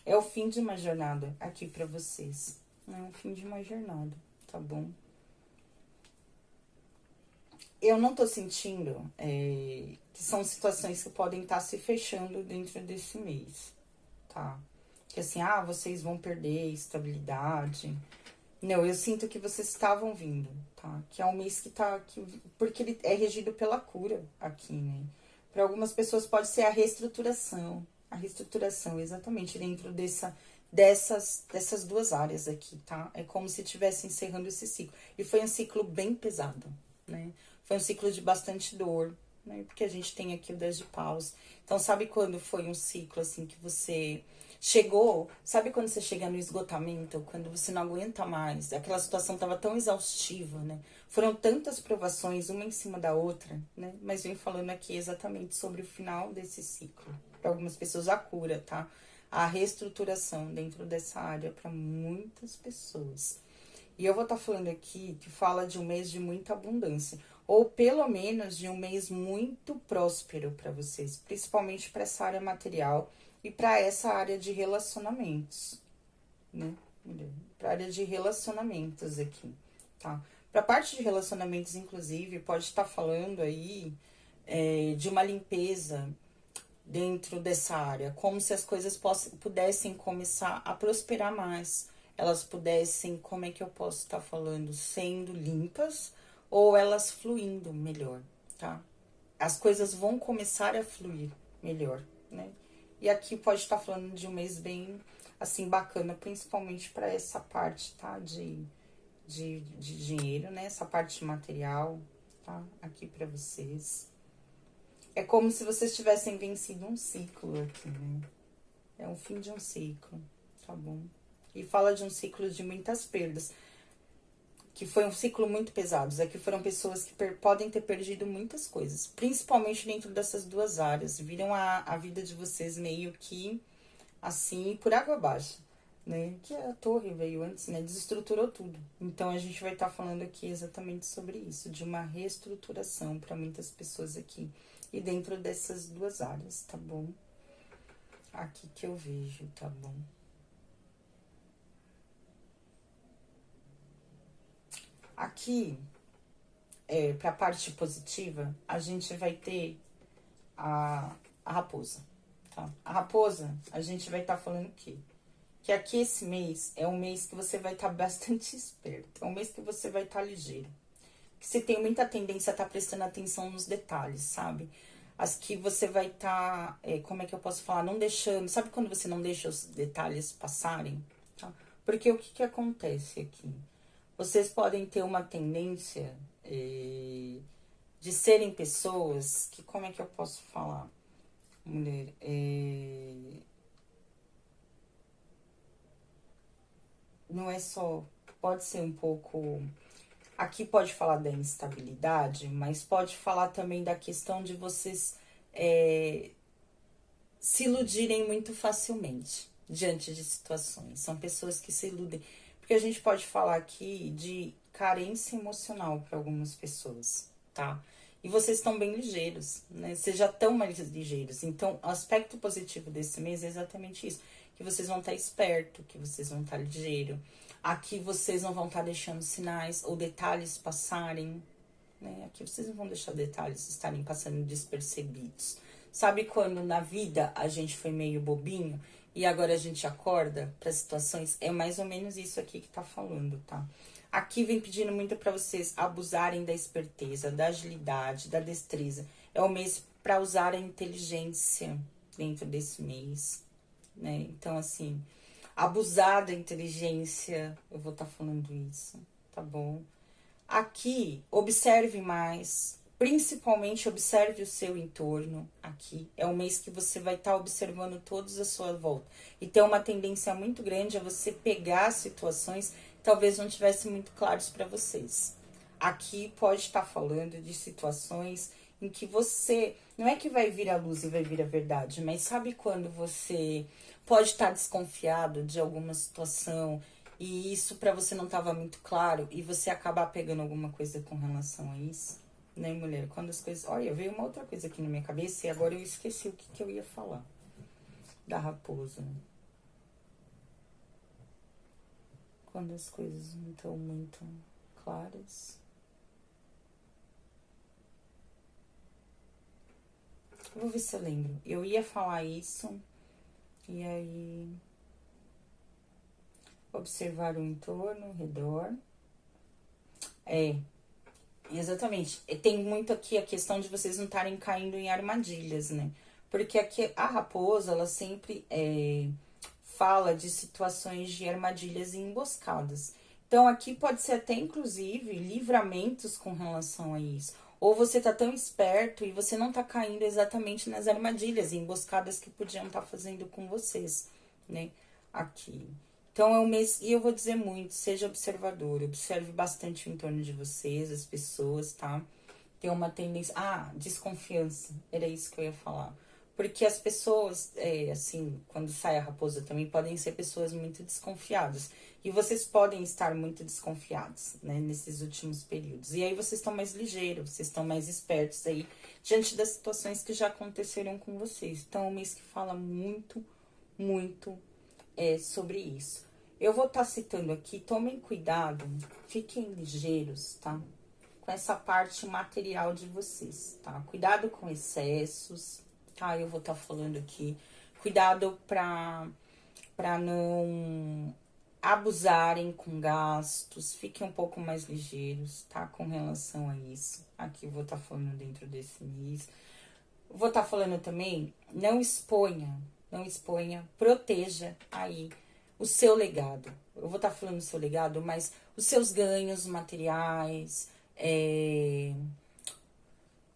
É o fim de uma jornada aqui pra vocês. É o fim de uma jornada, tá bom? Eu não tô sentindo que são situações que podem estar se fechando dentro desse mês, tá? Que assim, vocês vão perder estabilidade. Não, eu sinto que vocês estavam vindo, tá? Que é um mês que tá... porque ele é regido pela cura aqui, né? Para algumas pessoas pode ser a reestruturação. A reestruturação, exatamente, dentro dessas duas áreas aqui, tá? É como se estivesse encerrando esse ciclo. E foi um ciclo bem pesado, né? Foi um ciclo de bastante dor, né? Porque a gente tem aqui o 10 de paus. Então, sabe quando foi um ciclo, assim, que você... chegou, sabe quando você chega no esgotamento, quando você não aguenta mais, aquela situação estava tão exaustiva, né? Foram tantas provações, uma em cima da outra, né? Mas vem falando aqui exatamente sobre o final desse ciclo. Para algumas pessoas, a cura, tá? A reestruturação dentro dessa área para muitas pessoas. E eu vou estar falando aqui que fala de um mês de muita abundância, ou pelo menos de um mês muito próspero para vocês, principalmente para essa área material e para essa área de relacionamentos, né? Para área de relacionamentos aqui, tá? Para parte de relacionamentos, inclusive, pode estar falando aí de uma limpeza dentro dessa área, como se as coisas pudessem começar a prosperar mais, elas pudessem, como é que eu posso estar falando, sendo limpas ou elas fluindo melhor, tá? As coisas vão começar a fluir melhor, né? E aqui pode estar falando de um mês bem assim, bacana, principalmente para essa parte, tá? De dinheiro, né? Essa parte material, tá? Aqui para vocês. É como se vocês tivessem vencido um ciclo aqui, né? É um fim de um ciclo, tá bom? E fala de um ciclo de muitas perdas, que foi um ciclo muito pesado. Aqui foram pessoas que podem ter perdido muitas coisas, principalmente dentro dessas duas áreas. Viram a vida de vocês meio que assim, por água abaixo, né? Que a torre veio antes, né? Desestruturou tudo. Então a gente vai estar falando aqui exatamente sobre isso, de uma reestruturação para muitas pessoas aqui. E dentro dessas duas áreas, tá bom? Aqui que eu vejo, tá bom? Aqui, para a parte positiva, a gente vai ter a raposa, tá? A raposa, a gente vai estar falando o quê? Que aqui esse mês é um mês que você vai estar bastante esperto. É um mês que você vai estar ligeiro. Que você tem muita tendência a estar prestando atenção nos detalhes, sabe? As que você vai estar, como é que eu posso falar? Não deixando. Sabe quando você não deixa os detalhes passarem? Tá? Porque o que, que acontece aqui? Vocês podem ter uma tendência de serem pessoas que, como é que eu posso falar? Mulher, não é só, pode ser um pouco, aqui pode falar da instabilidade, mas pode falar também da questão de vocês se iludirem muito facilmente diante de situações. São pessoas que se iludem, porque a gente pode falar aqui de carência emocional para algumas pessoas, tá? E vocês estão bem ligeiros, né? Vocês já estão mais ligeiros. Então, o aspecto positivo desse mês é exatamente isso. Que vocês vão estar esperto, que vocês vão estar ligeiro. Aqui vocês não vão estar deixando sinais ou detalhes passarem, né? Aqui vocês não vão deixar detalhes estarem passando despercebidos. Sabe quando na vida a gente foi meio bobinho e agora a gente acorda para situações? É mais ou menos isso aqui que tá falando, tá? Aqui vem pedindo muito para vocês abusarem da esperteza, da agilidade, da destreza. É o mês para usar a inteligência dentro desse mês, né? Então, assim, abusar da inteligência, eu vou estar falando isso, tá bom? Aqui, observe mais, principalmente observe o seu entorno. Aqui é um mês que você vai estar observando todos à sua volta e ter uma tendência muito grande a você pegar situações que talvez não tivessem muito claros para vocês. Aqui pode estar falando de situações em que você, não é que vai vir a luz e vai vir a verdade, mas sabe quando você pode estar desconfiado de alguma situação e isso para você não estava muito claro e você acabar pegando alguma coisa com relação a isso, né, mulher? Quando as coisas... Olha, veio uma outra coisa aqui na minha cabeça e agora eu esqueci o que, que eu ia falar. Da raposa. Quando as coisas não estão muito claras. Vou ver se eu lembro. Eu ia falar isso e aí... Observar o entorno, o redor. Exatamente. Tem muito aqui a questão de vocês não estarem caindo em armadilhas, né? Porque aqui a raposa, ela sempre fala de situações de armadilhas e emboscadas. Então aqui pode ser até inclusive livramentos com relação a isso. Ou você tá tão esperto e você não tá caindo exatamente nas armadilhas e emboscadas que podiam estar fazendo com vocês, né? Aqui. Então é um mês, e eu vou dizer muito, seja observador, observe bastante o entorno de vocês, as pessoas, tá? Tem uma tendência, desconfiança, era isso que eu ia falar. Porque as pessoas, assim, quando sai a raposa também, podem ser pessoas muito desconfiadas. E vocês podem estar muito desconfiados, né, nesses últimos períodos. E aí vocês estão mais ligeiros, vocês estão mais espertos aí, diante das situações que já aconteceram com vocês. Então é um mês que fala muito, muito sobre isso. Eu vou estar citando aqui, tomem cuidado, fiquem ligeiros, tá? Com essa parte material de vocês, tá? Cuidado com excessos, tá? Eu vou estar falando aqui. Cuidado pra não abusarem com gastos, fiquem um pouco mais ligeiros, tá? Com relação a isso. Aqui eu vou estar falando dentro desse mês. Vou estar falando também, não exponha, proteja aí o seu legado. Eu vou estar falando do seu legado, mas os seus ganhos materiais,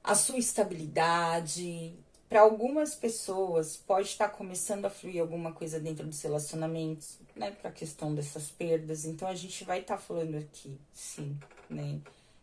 a sua estabilidade. Para algumas pessoas, pode estar começando a fluir alguma coisa dentro dos relacionamentos, né? Para a questão dessas perdas. Então, a gente vai estar falando aqui, sim, né?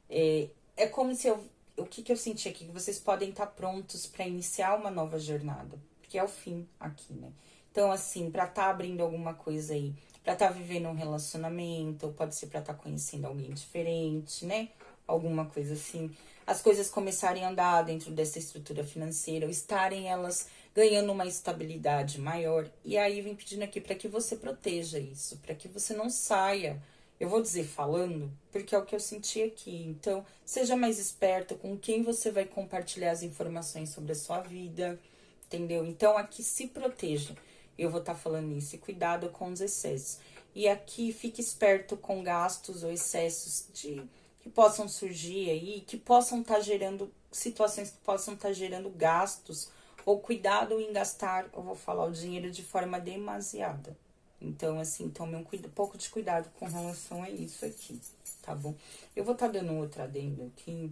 É como se eu. O que eu senti aqui? Que vocês podem estar prontos para iniciar uma nova jornada. Porque é o fim aqui, né? Então, assim, para estar abrindo alguma coisa aí, para estar vivendo um relacionamento, ou pode ser para estar conhecendo alguém diferente, né? Alguma coisa assim. As coisas começarem a andar dentro dessa estrutura financeira, ou estarem elas ganhando uma estabilidade maior. E aí vem pedindo aqui para que você proteja isso, para que você não saia. Eu vou dizer falando, porque é o que eu senti aqui. Então, seja mais esperto com quem você vai compartilhar as informações sobre a sua vida, entendeu? Então, aqui se proteja. Eu vou estar falando isso. E cuidado com os excessos. E aqui fique esperto com gastos ou excessos que possam surgir aí, que possam estar gerando situações que possam estar gerando gastos. Ou cuidado em gastar, eu vou falar, o dinheiro de forma demasiada. Então, assim, tome um pouco de cuidado com relação a isso aqui, tá bom? Eu vou estar dando outro adendo aqui,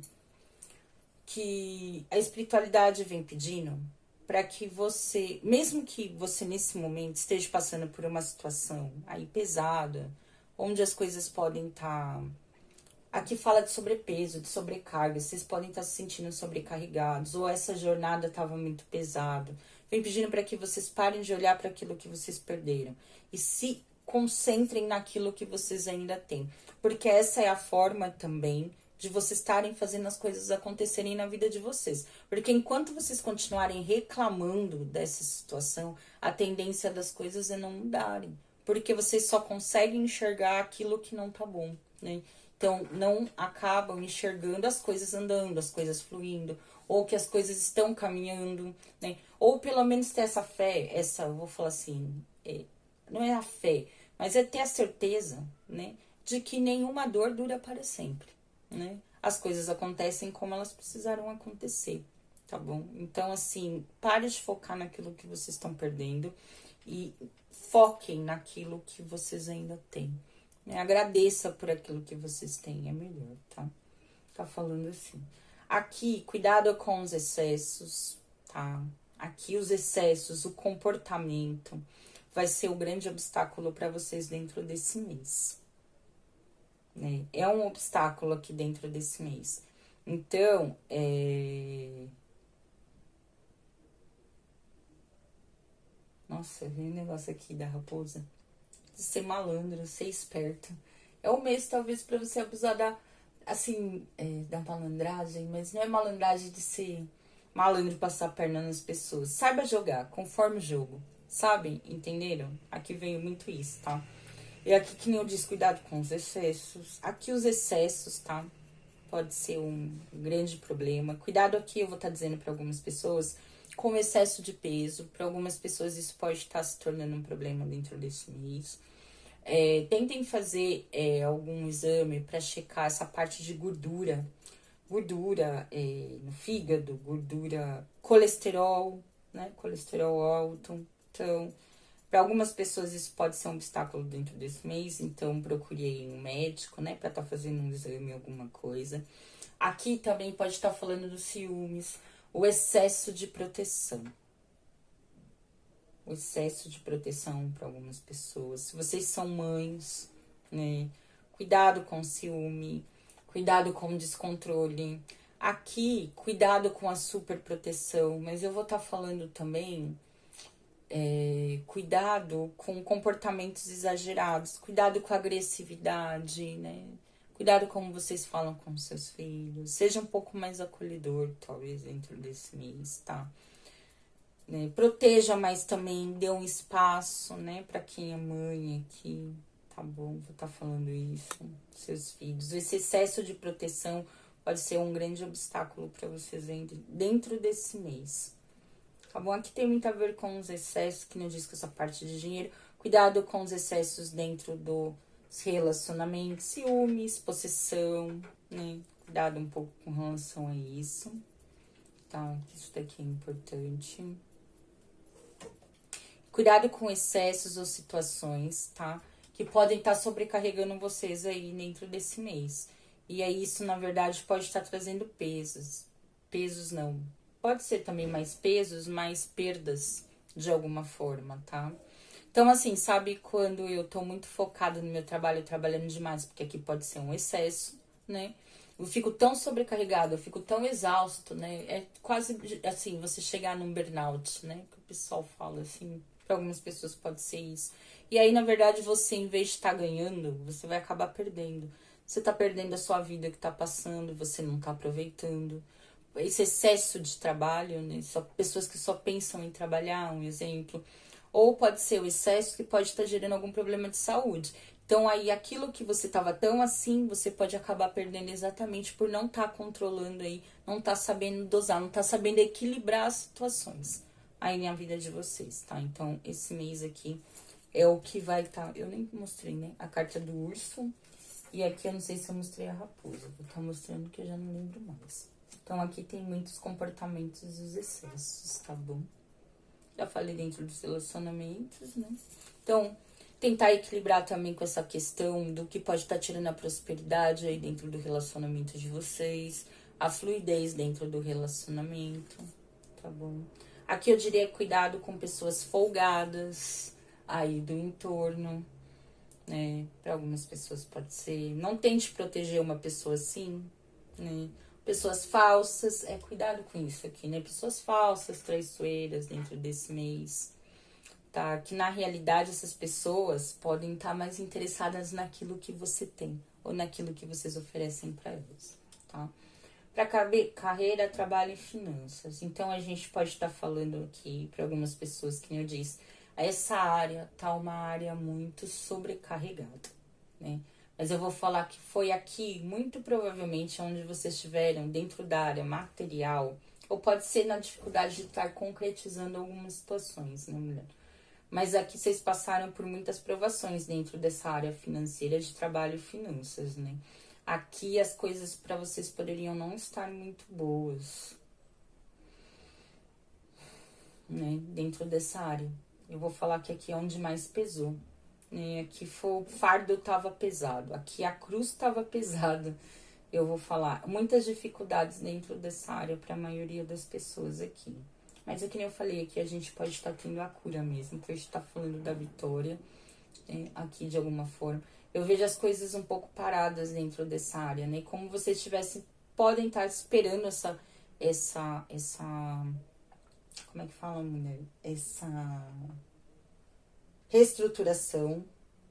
que a espiritualidade vem pedindo para que você, mesmo que você nesse momento esteja passando por uma situação aí pesada, onde as coisas podem estar... Aqui fala de sobrepeso, de sobrecarga, vocês podem estar se sentindo sobrecarregados, ou essa jornada estava muito pesada. Vem pedindo para que vocês parem de olhar para aquilo que vocês perderam e se concentrem naquilo que vocês ainda têm. Porque essa é a forma também de vocês estarem fazendo as coisas acontecerem na vida de vocês. Porque enquanto vocês continuarem reclamando dessa situação, a tendência das coisas é não mudarem. Porque vocês só conseguem enxergar aquilo que não tá bom, né? Então, não acabam enxergando as coisas andando, as coisas fluindo, ou que as coisas estão caminhando, né? Ou pelo menos ter essa fé, eu vou falar assim, não é a fé, mas é ter a certeza, né? De que nenhuma dor dura para sempre, né? As coisas acontecem como elas precisaram acontecer, tá bom? Então, assim, pare de focar naquilo que vocês estão perdendo e foquem naquilo que vocês ainda têm. Agradeça por aquilo que vocês têm, é melhor, tá? Tá falando assim. Aqui, cuidado com os excessos, tá? Aqui, os excessos, o comportamento vai ser o grande obstáculo para vocês dentro desse mês, né? É um obstáculo aqui dentro desse mês. Então, Nossa, veio um negócio aqui da raposa. Ser malandro, ser esperto. É um mês, talvez, para você abusar da malandragem, mas não é malandragem de ser malandro e passar a perna nas pessoas. Saiba jogar, conforme o jogo. Sabem? Entenderam? Aqui veio muito isso, tá? E aqui, que nem eu disse, cuidado com os excessos. Aqui, os excessos, tá? Pode ser um grande problema. Cuidado aqui, eu vou estar dizendo para algumas pessoas, com excesso de peso. Para algumas pessoas, isso pode estar se tornando um problema dentro desse mês. Tentem fazer algum exame para checar essa parte de gordura. Gordura no fígado, gordura, colesterol, né? Colesterol alto. Então, para algumas pessoas isso pode ser um obstáculo dentro desse mês, então procure aí um médico, né? Para estar fazendo um exame, alguma coisa. Aqui também pode estar falando dos ciúmes, o excesso de proteção. O excesso de proteção para algumas pessoas. Se vocês são mães, né? Cuidado com o ciúme, cuidado com o descontrole. Aqui, cuidado com a superproteção, mas eu vou estar falando também, cuidado com comportamentos exagerados, cuidado com a agressividade, né? Cuidado como vocês falam com seus filhos. Seja um pouco mais acolhedor, talvez, dentro desse mês, tá? Proteja, mas também dê um espaço, né, para quem é mãe aqui, tá bom? Vou estar falando isso, seus filhos. Esse excesso de proteção pode ser um grande obstáculo para vocês dentro desse mês, tá bom? Aqui tem muito a ver com os excessos, que não diz com essa parte de dinheiro. Cuidado com os excessos dentro dos relacionamentos, ciúmes, possessão, né? Cuidado um pouco com relação a isso, tá? Isso daqui é importante. Cuidado com excessos ou situações, tá? Que podem estar sobrecarregando vocês aí dentro desse mês. E aí isso, na verdade, pode estar trazendo pesos. Pesos não. Pode ser também mais pesos, mais perdas de alguma forma, tá? Então, assim, sabe quando eu tô muito focada no meu trabalho, trabalhando demais, porque aqui pode ser um excesso, né? Eu fico tão sobrecarregada, eu fico tão exausto, né? É quase assim, você chegar num burnout, né? Que o pessoal fala assim, para algumas pessoas pode ser isso. E aí, na verdade, você, em vez de estar ganhando, você vai acabar perdendo. Você tá perdendo a sua vida que tá passando, você não tá aproveitando. Esse excesso de trabalho, né? Só pessoas que só pensam em trabalhar, um exemplo. Ou pode ser o excesso que pode estar gerando algum problema de saúde. Então, aí, aquilo que você estava tão assim, você pode acabar perdendo exatamente por não estar controlando aí, não estar sabendo dosar, não estar sabendo equilibrar as situações aí na vida de vocês, tá? Então, esse mês aqui é o que vai estar... Eu nem mostrei, né? A carta do urso. E aqui eu não sei se eu mostrei a raposa. Vou estar mostrando que eu já não lembro mais. Então, aqui tem muitos comportamentos e os excessos, tá bom? Já falei dentro dos relacionamentos, né? Então, tentar equilibrar também com essa questão do que pode estar tirando a prosperidade aí dentro do relacionamento de vocês, a fluidez dentro do relacionamento, tá bom? Aqui eu diria cuidado com pessoas folgadas aí do entorno, né? Para algumas pessoas pode ser. Não tente proteger uma pessoa assim, né? Pessoas falsas, cuidado com isso aqui, né? Pessoas falsas, traiçoeiras dentro desse mês, tá? Que na realidade essas pessoas podem estar mais interessadas naquilo que você tem ou naquilo que vocês oferecem para elas, tá? Para carreira, trabalho e finanças. Então a gente pode estar falando aqui para algumas pessoas, que eu disse, essa área tá uma área muito sobrecarregada, né? Mas eu vou falar que foi aqui, muito provavelmente, onde vocês estiveram dentro da área material, ou pode ser na dificuldade de estar concretizando algumas situações, né, mulher? Mas aqui vocês passaram por muitas provações dentro dessa área financeira de trabalho e finanças, né? Aqui as coisas para vocês poderiam não estar muito boas, né? Dentro dessa área. Eu vou falar que aqui é onde mais pesou. Aqui foi, o fardo tava pesado, aqui a cruz tava pesada. Eu vou falar muitas dificuldades dentro dessa área para a maioria das pessoas aqui. Mas é que nem eu falei, aqui a gente pode estar tendo a cura mesmo, que a gente tá falando da vitória, né, aqui de alguma forma. Eu vejo as coisas um pouco paradas dentro dessa área, né? Como vocês tivessem, podem estar esperando essa, como é que fala, mulher? Essa reestruturação,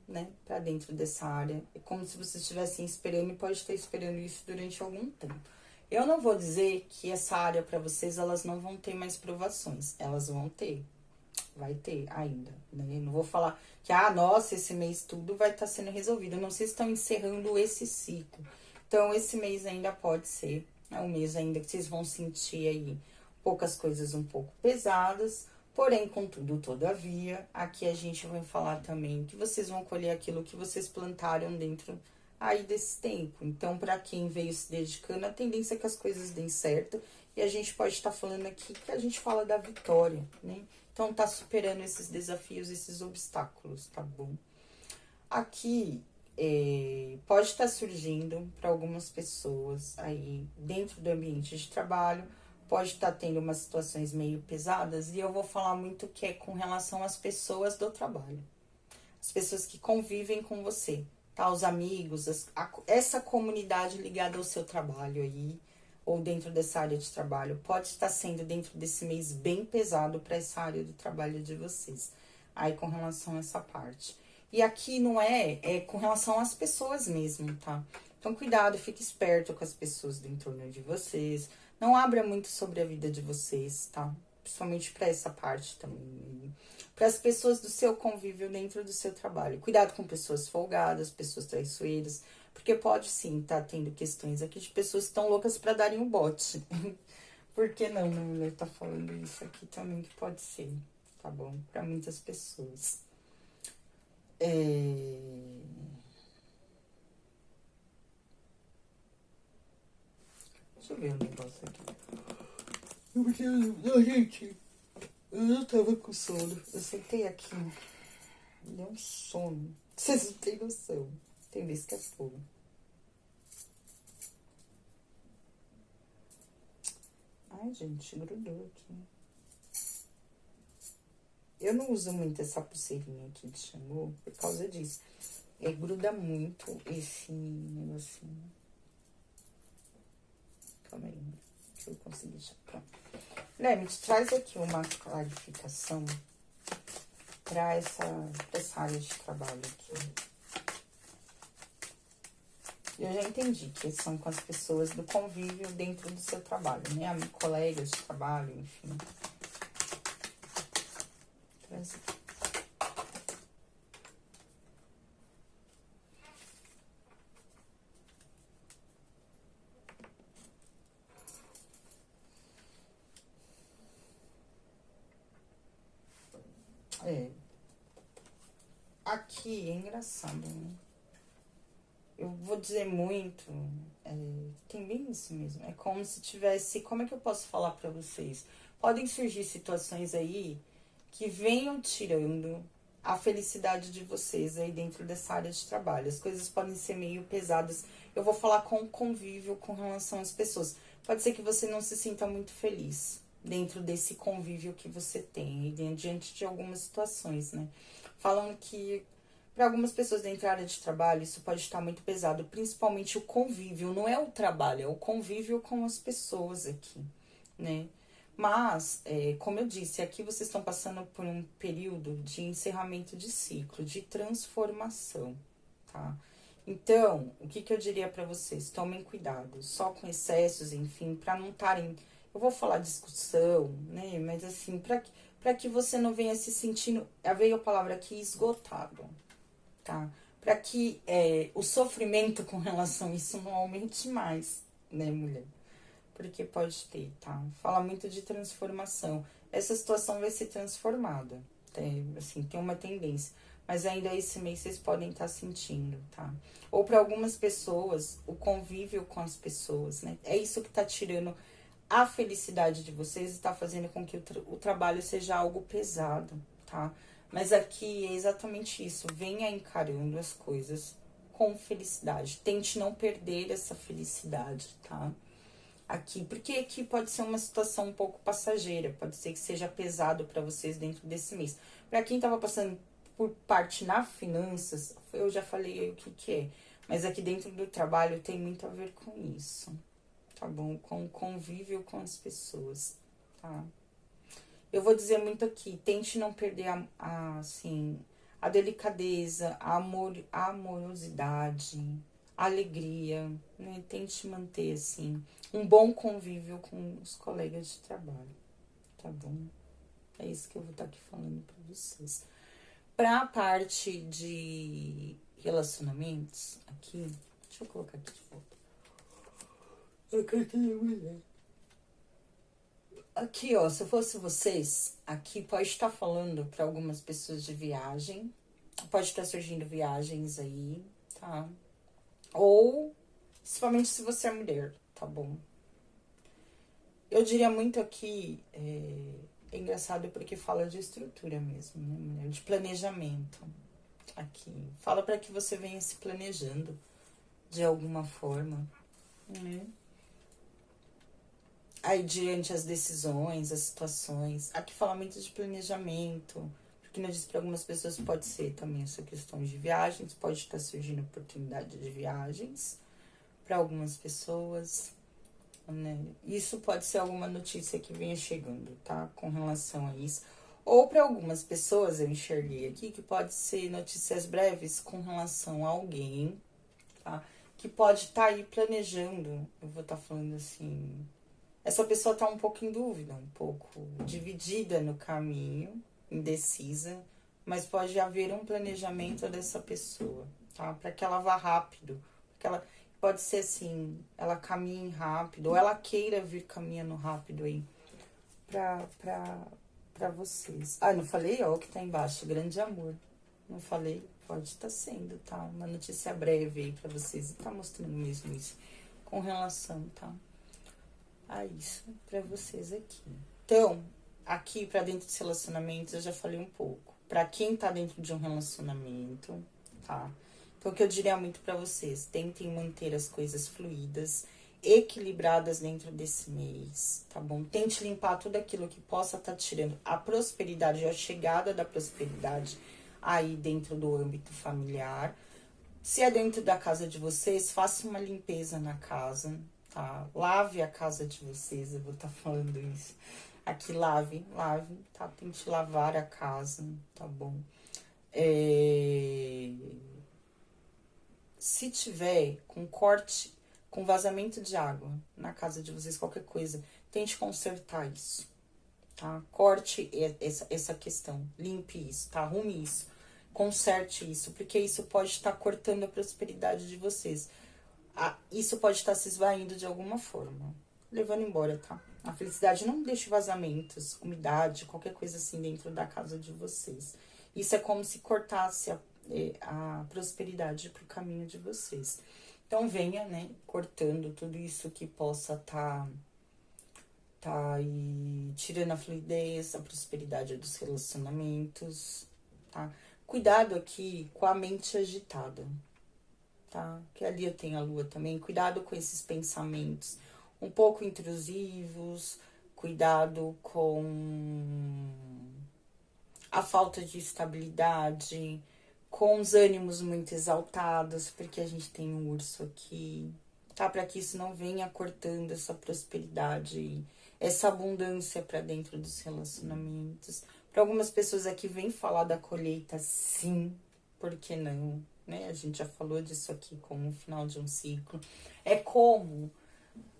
né, para dentro dessa área. É como se vocês estivessem esperando e pode estar esperando isso durante algum tempo. Eu não vou dizer que essa área para vocês, elas não vão ter mais provações. Elas vão ter. Vai ter ainda, né? Eu não vou falar que, nossa, esse mês tudo vai estar sendo resolvido. Não, vocês estão encerrando esse ciclo. Então, esse mês ainda pode ser, um mês ainda que vocês vão sentir aí poucas coisas um pouco pesadas. Porém, contudo, todavia, aqui a gente vai falar também que vocês vão colher aquilo que vocês plantaram dentro aí desse tempo. Então, para quem veio se dedicando, a tendência é que as coisas deem certo. E a gente pode estar falando aqui que a gente fala da vitória, né? Então, tá superando esses desafios, esses obstáculos, tá bom? Aqui, pode estar surgindo para algumas pessoas aí dentro do ambiente de trabalho, pode estar tendo umas situações meio pesadas, e eu vou falar muito que é com relação às pessoas do trabalho. As pessoas que convivem com você, tá? Os amigos, essa comunidade ligada ao seu trabalho aí, ou dentro dessa área de trabalho, pode estar sendo dentro desse mês bem pesado para essa área do trabalho de vocês. Aí com relação a essa parte. E aqui não é com relação às pessoas mesmo, tá? Então cuidado, fique esperto com as pessoas do entorno de vocês. Não abra muito sobre a vida de vocês, tá? Principalmente para essa parte também. Para as pessoas do seu convívio dentro do seu trabalho. Cuidado com pessoas folgadas, pessoas traiçoeiras. Porque pode sim estar tendo questões aqui de pessoas que estão loucas para darem um bote. Por que não, minha mulher tá falando isso aqui também, que pode ser, tá bom? Para muitas pessoas. Deixa eu ver um negócio aqui. Eu preciso... Gente, Eu tava com sono. Eu sentei aqui. Me deu um sono. Vocês não têm noção. Tem vezes que é fogo. Ai, gente, grudou aqui. Eu não uso muito essa pulseirinha aqui de Xangô por causa disso. Gruda muito esse negocinho. Calma aí, deixa eu conseguir chapar. Leme, te traz aqui uma clarificação pra essa área de trabalho aqui. Eu já entendi que são com as pessoas do convívio dentro do seu trabalho, né? Colegas de trabalho, enfim. Traz aqui. Aqui é engraçado, né? Eu vou dizer muito, tem bem isso mesmo. É como se tivesse, como é que eu posso falar pra vocês? Podem surgir situações aí que venham tirando a felicidade de vocês aí dentro dessa área de trabalho. As coisas podem ser meio pesadas. Eu vou falar com convívio com relação às pessoas. Pode ser que você não se sinta muito feliz dentro desse convívio que você tem, e diante de algumas situações, né? Falando que para algumas pessoas dentro da área de trabalho, isso pode estar muito pesado, principalmente o convívio, não é o trabalho, é o convívio com as pessoas aqui, né? Mas, como eu disse, aqui vocês estão passando por um período de encerramento de ciclo, de transformação, tá? Então, o que eu diria para vocês? Tomem cuidado, só com excessos, enfim, para não estarem, eu vou falar discussão, né? Mas assim, para que você não venha se sentindo, veio a palavra aqui, esgotado, tá? Para que o sofrimento com relação a isso não aumente mais, né, mulher? Porque pode ter, tá? Fala muito de transformação. Essa situação vai ser transformada, assim, tem uma tendência. Mas ainda esse mês vocês podem estar sentindo, tá? Ou para algumas pessoas, o convívio com as pessoas, né? É isso que tá tirando a felicidade de vocês e tá fazendo com que o trabalho seja algo pesado, tá? Mas aqui é exatamente isso. Venha encarando as coisas com felicidade. Tente não perder essa felicidade, tá? Aqui, porque aqui pode ser uma situação um pouco passageira, pode ser que seja pesado para vocês dentro desse mês. Para quem tava passando por parte na finanças, eu já falei o que é, mas aqui dentro do trabalho tem muito a ver com isso, tá bom? Com o convívio com as pessoas, tá? Eu vou dizer muito aqui, tente não perder assim, a delicadeza, a amorosidade, a alegria, né? Tente manter, assim, um bom convívio com os colegas de trabalho, tá bom? É isso que eu vou estar aqui falando pra vocês. Pra parte de relacionamentos, aqui, deixa eu colocar aqui de volta. A carteira mulher. Aqui, ó, se eu fosse vocês, aqui pode estar falando para algumas pessoas de viagem, pode estar surgindo viagens aí, tá? Ou, principalmente se você é mulher, tá bom? Eu diria muito aqui, é engraçado porque fala de estrutura mesmo, né, mulher? De planejamento. Aqui, fala para que você venha se planejando de alguma forma, né? Aí, diante as decisões, as situações. Aqui fala muito de planejamento. Porque eu disse para algumas pessoas pode ser também essa questão de viagens. Pode estar surgindo oportunidade de viagens para algumas pessoas, né? Isso pode ser alguma notícia que venha chegando, tá? Com relação a isso. Ou para algumas pessoas, eu enxerguei aqui, que pode ser notícias breves com relação a alguém, tá? Que pode estar aí planejando. Eu vou estar falando assim... Essa pessoa tá um pouco em dúvida, um pouco dividida no caminho, indecisa, mas pode haver um planejamento dessa pessoa, tá? Para que ela vá rápido, porque ela pode ser assim, ela caminhe rápido, ou ela queira vir caminhando rápido aí pra vocês. Ah, não falei? Ó, o que tá embaixo, grande amor. Não falei? Pode estar sendo, tá? Uma notícia breve aí pra vocês, e tá mostrando mesmo isso com relação, tá? A isso para vocês aqui. Então, aqui pra dentro dos relacionamentos eu já falei um pouco. Pra quem tá dentro de um relacionamento, tá? Então, o que eu diria muito pra vocês, tentem manter as coisas fluídas, equilibradas dentro desse mês, tá bom? Tente limpar tudo aquilo que possa estar tirando a prosperidade, a chegada da prosperidade aí dentro do âmbito familiar. Se é dentro da casa de vocês, faça uma limpeza na casa, tá? Lave a casa de vocês, eu vou estar falando isso. Aqui, lave, tá? Tente lavar a casa, tá bom? Se tiver com corte, com vazamento de água na casa de vocês, qualquer coisa, tente consertar isso, tá? Corte essa questão, limpe isso, tá? Arrume isso, conserte isso, porque isso pode estar cortando a prosperidade de vocês. Isso pode estar se esvaindo de alguma forma, levando embora, tá? A felicidade, não deixe vazamentos, umidade, qualquer coisa assim dentro da casa de vocês. Isso é como se cortasse a prosperidade pro caminho de vocês. Então, venha, né, cortando tudo isso que possa tá aí tirando a fluidez, a prosperidade dos relacionamentos, tá? Cuidado aqui com a mente agitada, tá? Que ali eu tenho a lua também. Cuidado com esses pensamentos um pouco intrusivos, cuidado com a falta de estabilidade, com os ânimos muito exaltados, porque a gente tem um urso aqui, tá? Para que isso não venha cortando essa prosperidade, essa abundância para dentro dos relacionamentos. Para algumas pessoas aqui vem falar da colheita, sim, por que não? Né? A gente já falou disso aqui como o final de um ciclo. É como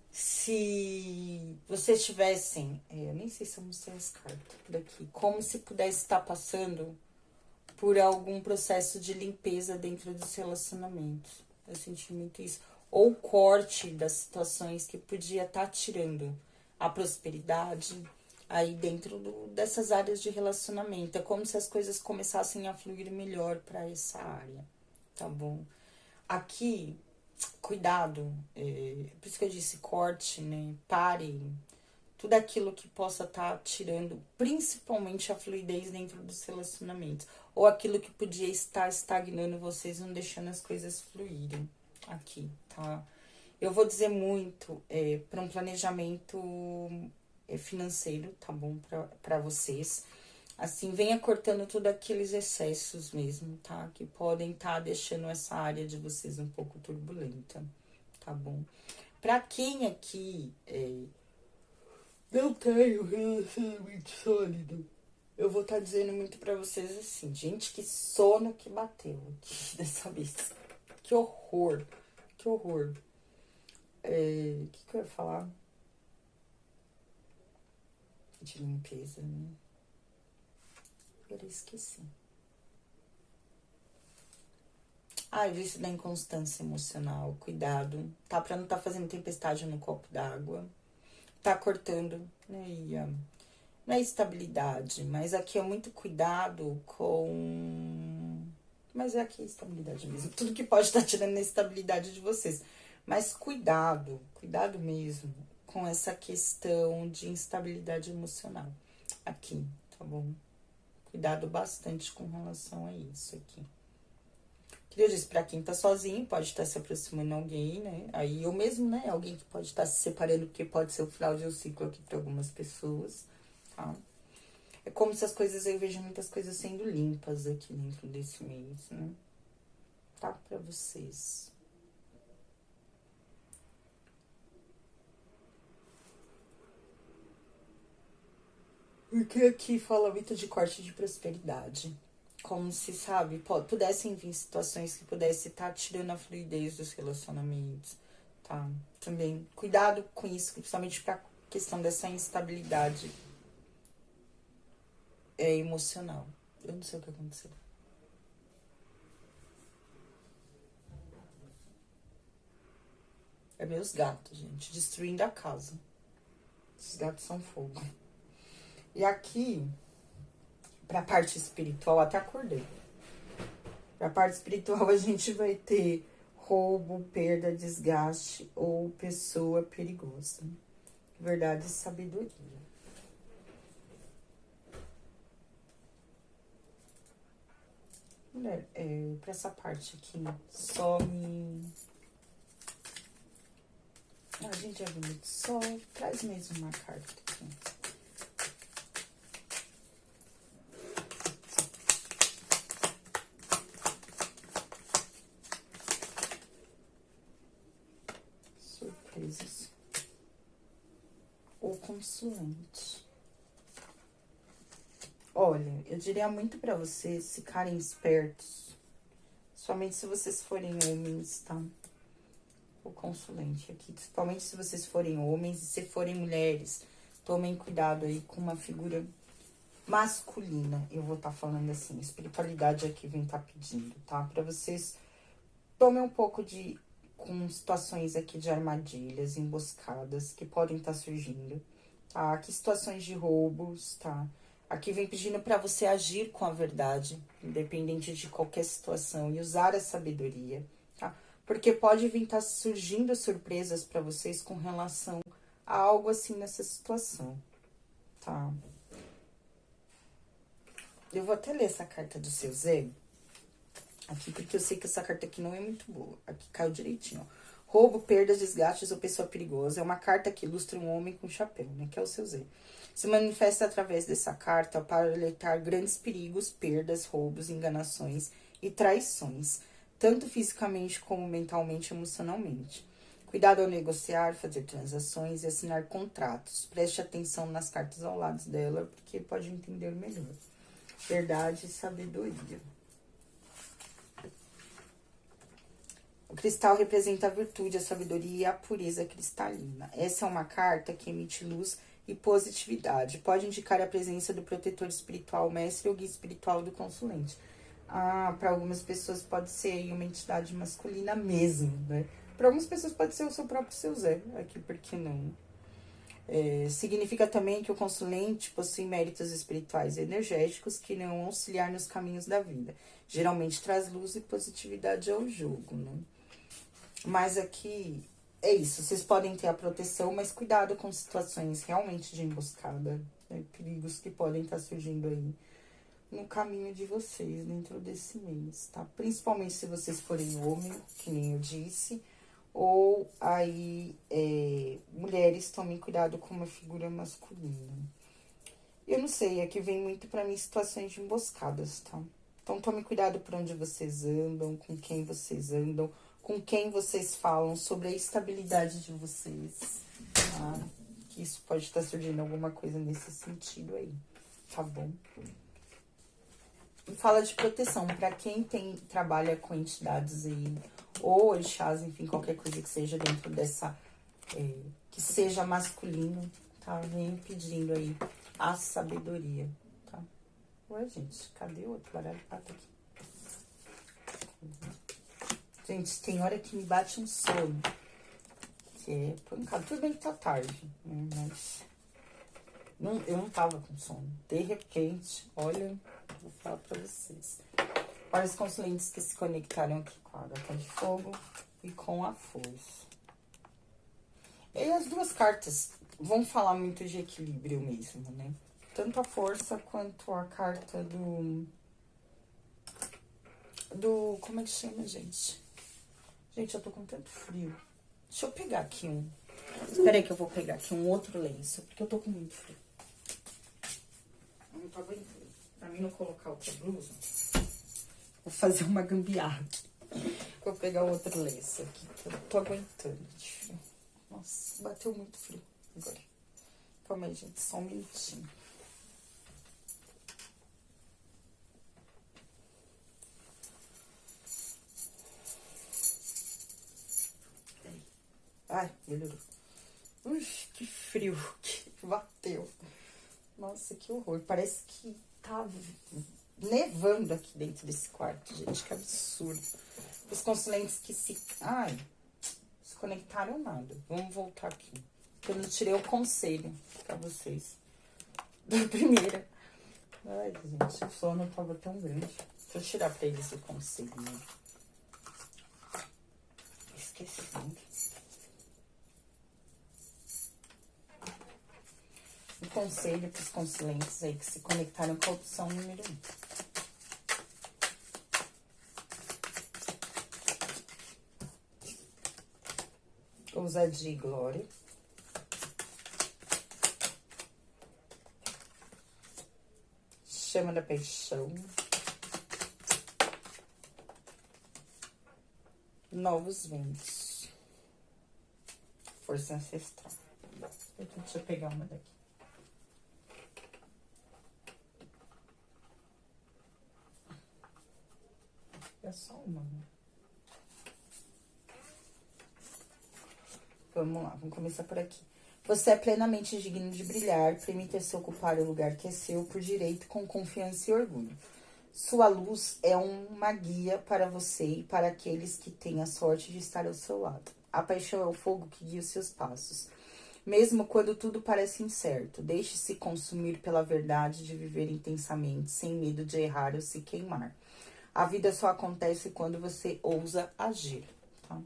se vocês tivessem, eu nem sei se eu mostrei as cartas por aqui, como se pudesse estar passando por algum processo de limpeza dentro dos relacionamentos. Eu senti muito isso. Ou corte das situações que podia estar tirando a prosperidade aí dentro dessas áreas de relacionamento. É como se as coisas começassem a fluir melhor para essa área, tá bom? Aqui, cuidado, por isso que eu disse corte, né? Pare tudo aquilo que possa estar tirando, principalmente a fluidez dentro dos relacionamentos, ou aquilo que podia estar estagnando vocês, não deixando as coisas fluírem aqui, tá? Eu vou dizer muito para um planejamento financeiro, tá bom? Para vocês. Assim, venha cortando tudo aqueles excessos mesmo, tá? Que podem estar deixando essa área de vocês um pouco turbulenta, tá bom? Pra quem aqui não tem um relacionamento sólido, eu vou estar dizendo muito pra vocês assim, gente, que sono que bateu aqui dessa vez. Que horror, que horror. O que eu ia falar? De limpeza, né? Agora eu esqueci. Eu disse da inconstância emocional, cuidado, tá? Pra não tá fazendo tempestade no copo d'água. Tá cortando, né? E não é estabilidade, mas aqui é muito cuidado com... Mas é aqui estabilidade mesmo. Tudo que pode estar tirando a estabilidade de vocês. Mas cuidado, cuidado mesmo com essa questão de instabilidade emocional. Aqui, tá bom? Cuidado bastante com relação a isso aqui. Que eu disse, pra quem tá sozinho, pode estar se aproximando de alguém, né? Aí eu mesmo, né? Alguém que pode estar se separando, porque pode ser o final de um ciclo aqui pra algumas pessoas, tá? É como se as coisas, eu vejo muitas coisas sendo limpas aqui dentro desse mês, né? Tá? Pra vocês. Porque aqui fala muito de corte de prosperidade. Como se, sabe, pudessem vir situações que pudessem estar tirando a fluidez dos relacionamentos, tá? Também, cuidado com isso, principalmente pra questão dessa instabilidade emocional. Eu não sei o que aconteceu. É meus gatos, gente, destruindo a casa. Esses gatos são fogo. E aqui, pra parte espiritual, até acordei. Pra parte espiritual, a gente vai ter roubo, perda, desgaste ou pessoa perigosa. Verdade e sabedoria. Mulher, pra essa parte aqui, some... A gente já viu muito sol. Traz mesmo uma carta aqui. Surpresas. O consulente. Olha, eu diria muito pra vocês ficarem espertos. Somente se vocês forem homens, tá? O consulente aqui. Principalmente se vocês forem homens e se forem mulheres. Tomem cuidado aí com uma figura masculina. Eu vou estar falando assim. Espiritualidade aqui vem estar pedindo, tá? Pra vocês tomem um pouco de... com situações aqui de armadilhas, emboscadas que podem estar surgindo, tá? Aqui situações de roubos, tá? Aqui vem pedindo para você agir com a verdade, independente de qualquer situação, e usar a sabedoria, tá? Porque pode vir estar surgindo surpresas para vocês com relação a algo assim nessa situação, tá? Eu vou até ler essa carta do seu Zé aqui, porque eu sei que essa carta aqui não é muito boa. Aqui caiu direitinho, ó. Roubo, perdas, desgastes ou pessoa perigosa. É uma carta que ilustra um homem com chapéu, né? Que é o seu Zé. Se manifesta através dessa carta para alertar grandes perigos, perdas, roubos, enganações e traições. Tanto fisicamente como mentalmente e emocionalmente. Cuidado ao negociar, fazer transações e assinar contratos. Preste atenção nas cartas ao lado dela, porque pode entender melhor. Verdade e sabedoria. O cristal representa a virtude, a sabedoria e a pureza cristalina. Essa é uma carta que emite luz e positividade. Pode indicar a presença do protetor espiritual, mestre ou guia espiritual do consulente. Para algumas pessoas pode ser aí uma entidade masculina mesmo, né? Para algumas pessoas pode ser o seu próprio seu Zé, aqui, por que não? Significa também que o consulente possui méritos espirituais e energéticos que irão auxiliar nos caminhos da vida. Geralmente traz luz e positividade ao jogo, né? Mas aqui é isso, vocês podem ter a proteção, mas cuidado com situações realmente de emboscada, né? Perigos que podem estar surgindo aí no caminho de vocês dentro desse mês, tá? Principalmente se vocês forem homem, que nem eu disse, ou aí mulheres, tomem cuidado com uma figura masculina. Eu não sei, aqui vem muito pra mim situações de emboscadas, tá? Então tome cuidado por onde vocês andam, com quem vocês andam, com quem vocês falam, sobre a estabilidade de vocês, tá? Que isso pode estar surgindo alguma coisa nesse sentido aí, tá bom? E fala de proteção, pra quem trabalha com entidades aí, ou orixás, enfim, qualquer coisa que seja dentro dessa, que seja masculino, tá? Vem pedindo aí a sabedoria, tá? Ué, gente, cadê o outro baralho? Ah, tá aqui. Gente, tem hora que me bate um sono, que é pancada. Tudo bem que tá tarde, né? Mas eu não tava com sono. De repente, olha, vou falar pra vocês. Olha os consulentes que se conectaram aqui com a Gata de Fogo e com a Força. E as duas cartas vão falar muito de equilíbrio mesmo, né? Tanto a Força quanto a carta como é que chama, gente? Gente, eu tô com tanto frio. Deixa eu pegar aqui Espera aí que eu vou pegar aqui um outro lenço, porque eu tô com muito frio. Eu não tô aguentando. Pra mim não colocar outra blusa, vou fazer uma gambiarra aqui. Vou pegar outro lenço aqui, que eu não tô aguentando de frio. Nossa, bateu muito frio agora. Calma aí, gente, só um minutinho. Ai, melhorou. Ui, que frio que bateu. Nossa, que horror. Parece que tá nevando aqui dentro desse quarto, gente. Que absurdo. Os consulentes que se conectaram nada. Vamos voltar aqui. Eu não tirei o conselho pra vocês. Da primeira. Ai, gente, o sono tava tão grande. Deixa eu tirar pra eles o conselho, né? Esquecendo. Um conselho para os consulentes aí que se conectaram com a opção número 1. Ousadia e glória. Chama da paixão. Novos ventos. Força ancestral. Deixa eu pegar uma daqui. É só uma, né? Vamos lá, vamos começar por aqui. Você é plenamente digno de brilhar, permita-se ocupar o lugar que é seu por direito, com confiança e orgulho. Sua luz é uma guia para você e para aqueles que têm a sorte de estar ao seu lado. A paixão é o fogo que guia os seus passos. Mesmo quando tudo parece incerto, deixe-se consumir pela verdade de viver intensamente, sem medo de errar ou se queimar. A vida só acontece quando você ousa agir, tá?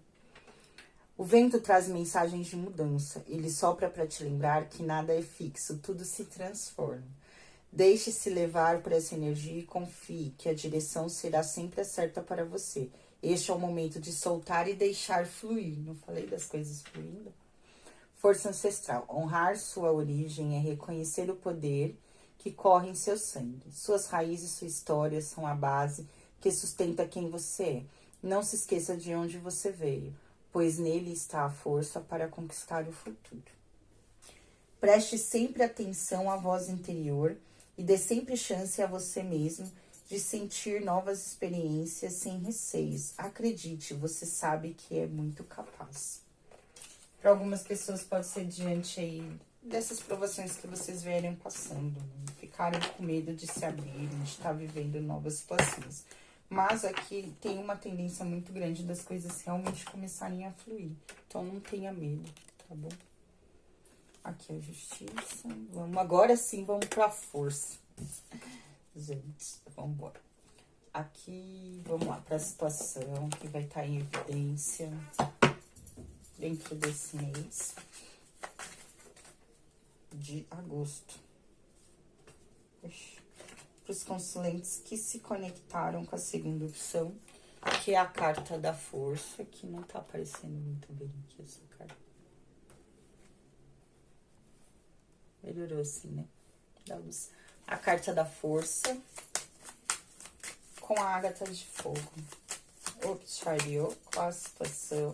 O vento traz mensagens de mudança. Ele sopra para te lembrar que nada é fixo, tudo se transforma. Deixe-se levar por essa energia e confie que a direção será sempre a certa para você. Este é o momento de soltar e deixar fluir. Não falei das coisas fluindo? Força ancestral. Honrar sua origem é reconhecer o poder que corre em seu sangue. Suas raízes e sua história são a base que sustenta quem você é. Não se esqueça de onde você veio, pois nele está a força para conquistar o futuro. Preste sempre atenção à voz interior e dê sempre chance a você mesmo de sentir novas experiências sem receios. Acredite, você sabe que é muito capaz. Para algumas pessoas pode ser diante aí dessas provações que vocês vierem passando, né? Ficarem com medo de se abrirem, de estar vivendo novas situações. Mas aqui tem uma tendência muito grande das coisas realmente começarem a fluir. Então não tenha medo, tá bom? Aqui é a justiça. Vamos, agora sim, vamos pra força. Gente, vamos embora. Aqui, vamos lá, pra situação que vai estar em evidência dentro desse mês de agosto. Para os consulentes que se conectaram com a segunda opção, que é a carta da força, que não tá aparecendo muito bem aqui essa carta. Melhorou assim, né? Da luz. A carta da força com a ágata de fogo. Observou com a situação.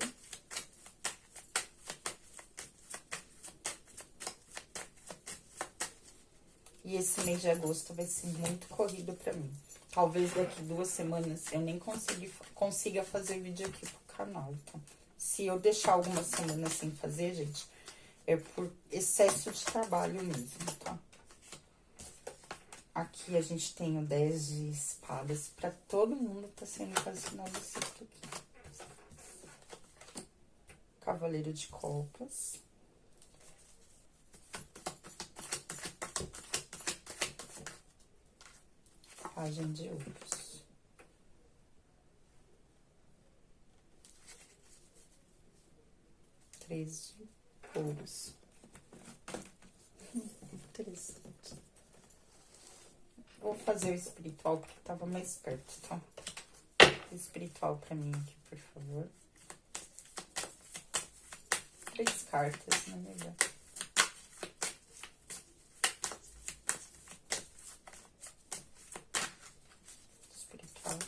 E esse mês de agosto vai ser muito corrido pra mim. Talvez daqui 2 semanas eu nem consiga fazer vídeo aqui pro canal, tá? Se eu deixar algumas semanas sem fazer, gente, é por excesso de trabalho mesmo, tá? Aqui a gente tem o 10 de espadas. Pra todo mundo tá sendo quase final do ciclo aqui. Cavaleiro de copas. Página de ouros. Três de ouros. Interessante. Vou fazer o espiritual porque tava mais perto, tá? O espiritual pra mim aqui, por favor. 3 cartas, na verdade. Espiritual.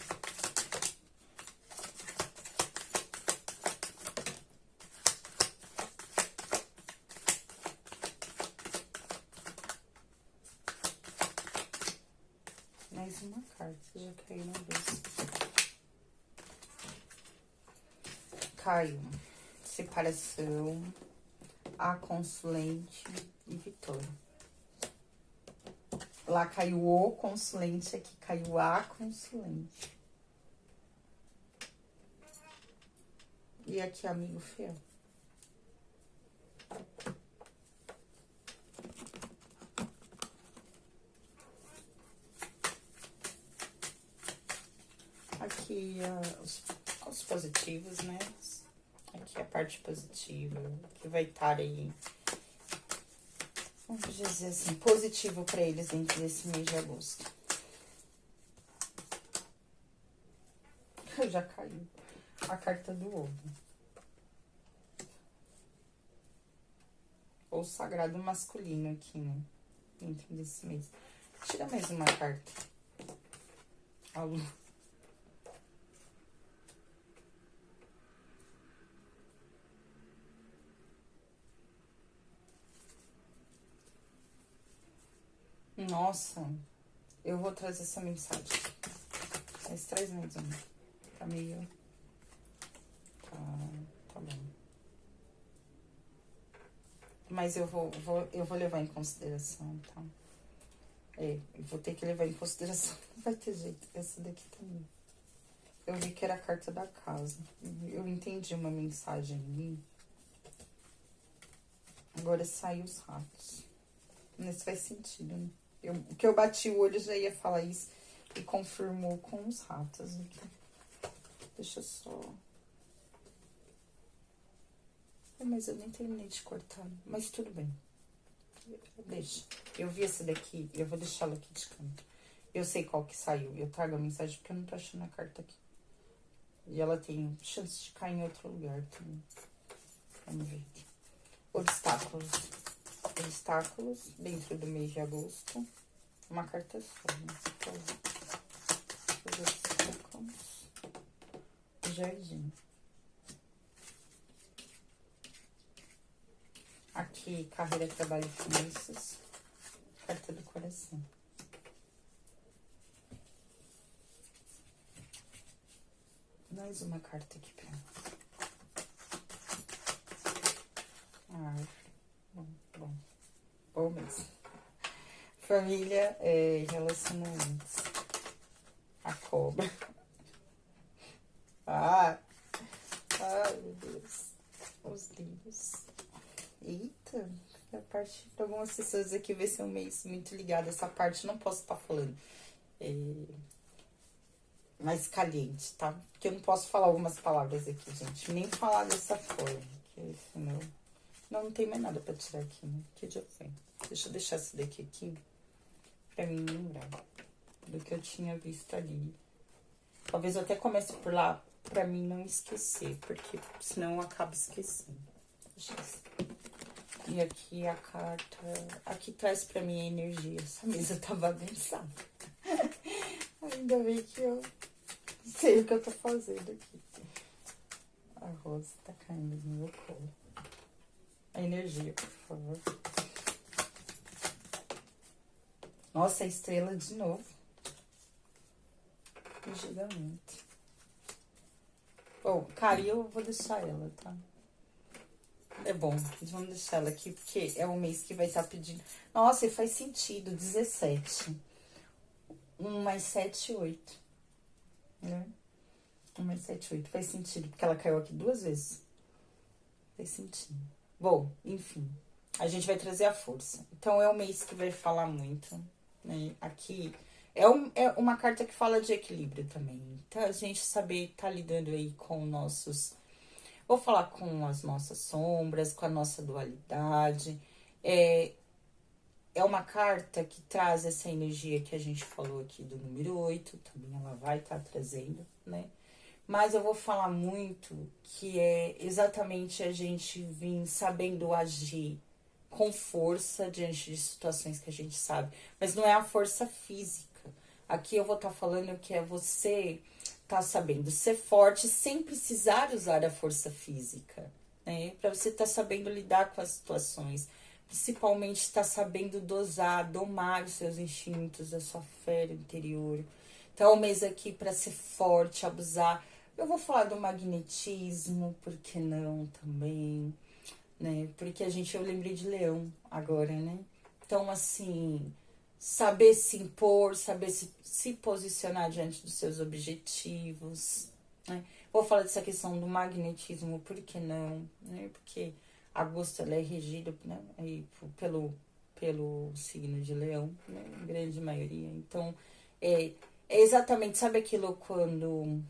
Mais uma carta, já caiu uma vez. Caiu separação, a consulente e vitória. Lá caiu o consulente, aqui caiu a consulente. E aqui, amigo fiel. Aqui os positivos, né? Aqui a parte positiva, que vai estar aí, vamos dizer assim, positivo para eles dentro desse mês de agosto. Já caiu a carta do ovo. ou sagrado masculino aqui, né? Dentro desse mês. Tira mais uma carta. A lua. Nossa, eu vou trazer essa mensagem. Mas traz mais uma. Tá meio... Tá bom. Mas eu vou levar em consideração, tá? Eu vou ter que levar em consideração. Não vai ter jeito. Essa daqui também. Eu vi que era a carta da casa. Eu entendi uma mensagem ali. Agora saiu os ratos. Isso faz sentido, né? O que eu bati o olho já ia falar isso. E confirmou com os ratos aqui. Deixa eu só... Mas eu nem terminei de cortar. Mas tudo bem. Deixa. Eu vi essa daqui. Eu vou deixá-la aqui de canto. Eu sei qual que saiu. Eu trago a mensagem porque eu não tô achando a carta aqui. E ela tem chance de cair em outro lugar também. Vamos ver aqui. Obstáculos. Obstáculos dentro do mês de agosto. Uma carta só, né? Os obstáculos. Jardim. Aqui, carreira, trabalho e finanças. Carta do coração. Mais uma carta aqui pra mim. Bom mesmo. Família, relacionamentos. A cobra. Ai, meu Deus. Os livros. Eita, a parte de algumas pessoas aqui vai ser um mês muito ligado. Essa parte eu não posso estar falando. Mais caliente, tá? Porque eu não posso falar algumas palavras aqui, gente. Nem falar dessa forma. Porque senão... Não tem mais nada pra tirar aqui, né? Que dia foi? Deixa eu deixar esse daqui aqui pra mim lembrar do que eu tinha visto ali. Talvez eu até comece por lá pra mim não esquecer, porque senão eu acabo esquecendo. Deixa eu ver. E aqui a carta... Aqui traz pra mim a energia. Essa mesa tá bagunçada. Ainda bem que eu sei o que eu tô fazendo aqui. A rosa tá caindo no meu colo. A energia, por favor. Nossa, a estrela de novo. O julgamento. Bom, cara, eu vou deixar ela, tá? É bom, vamos deixar ela aqui, porque é o mês que vai estar pedindo... Nossa, e faz sentido, 17. 1 mais 7, 8. Né? 1 mais 7, 8. Faz sentido, porque ela caiu aqui 2 vezes. Faz sentido. Bom, enfim, a gente vai trazer a força. Então, é um mês que vai falar muito, né? Aqui é uma carta que fala de equilíbrio também. Então, a gente saber tá lidando aí com nossos... Vou falar com as nossas sombras, com a nossa dualidade. É uma carta que traz essa energia que a gente falou aqui do número 8. Também ela vai estar trazendo, né? Mas eu vou falar muito que é exatamente a gente vir sabendo agir com força diante de situações que a gente sabe. Mas não é a força física. Aqui eu vou estar falando que é você tá sabendo ser forte sem precisar usar a força física, né? Para você estar sabendo lidar com as situações. Principalmente estar sabendo dosar, domar os seus instintos, a sua fé interior. Então, é um mês aqui para ser forte, abusar. Eu vou falar do magnetismo, por que não também, né? Porque eu lembrei de Leão agora, né? Então, assim, saber se impor, saber se posicionar diante dos seus objetivos, né? Vou falar dessa questão do magnetismo, por que não, né? Porque agosto ela é regida, né? Aí, pelo signo de Leão, né? Em grande maioria. Então, é exatamente, sabe aquilo quando...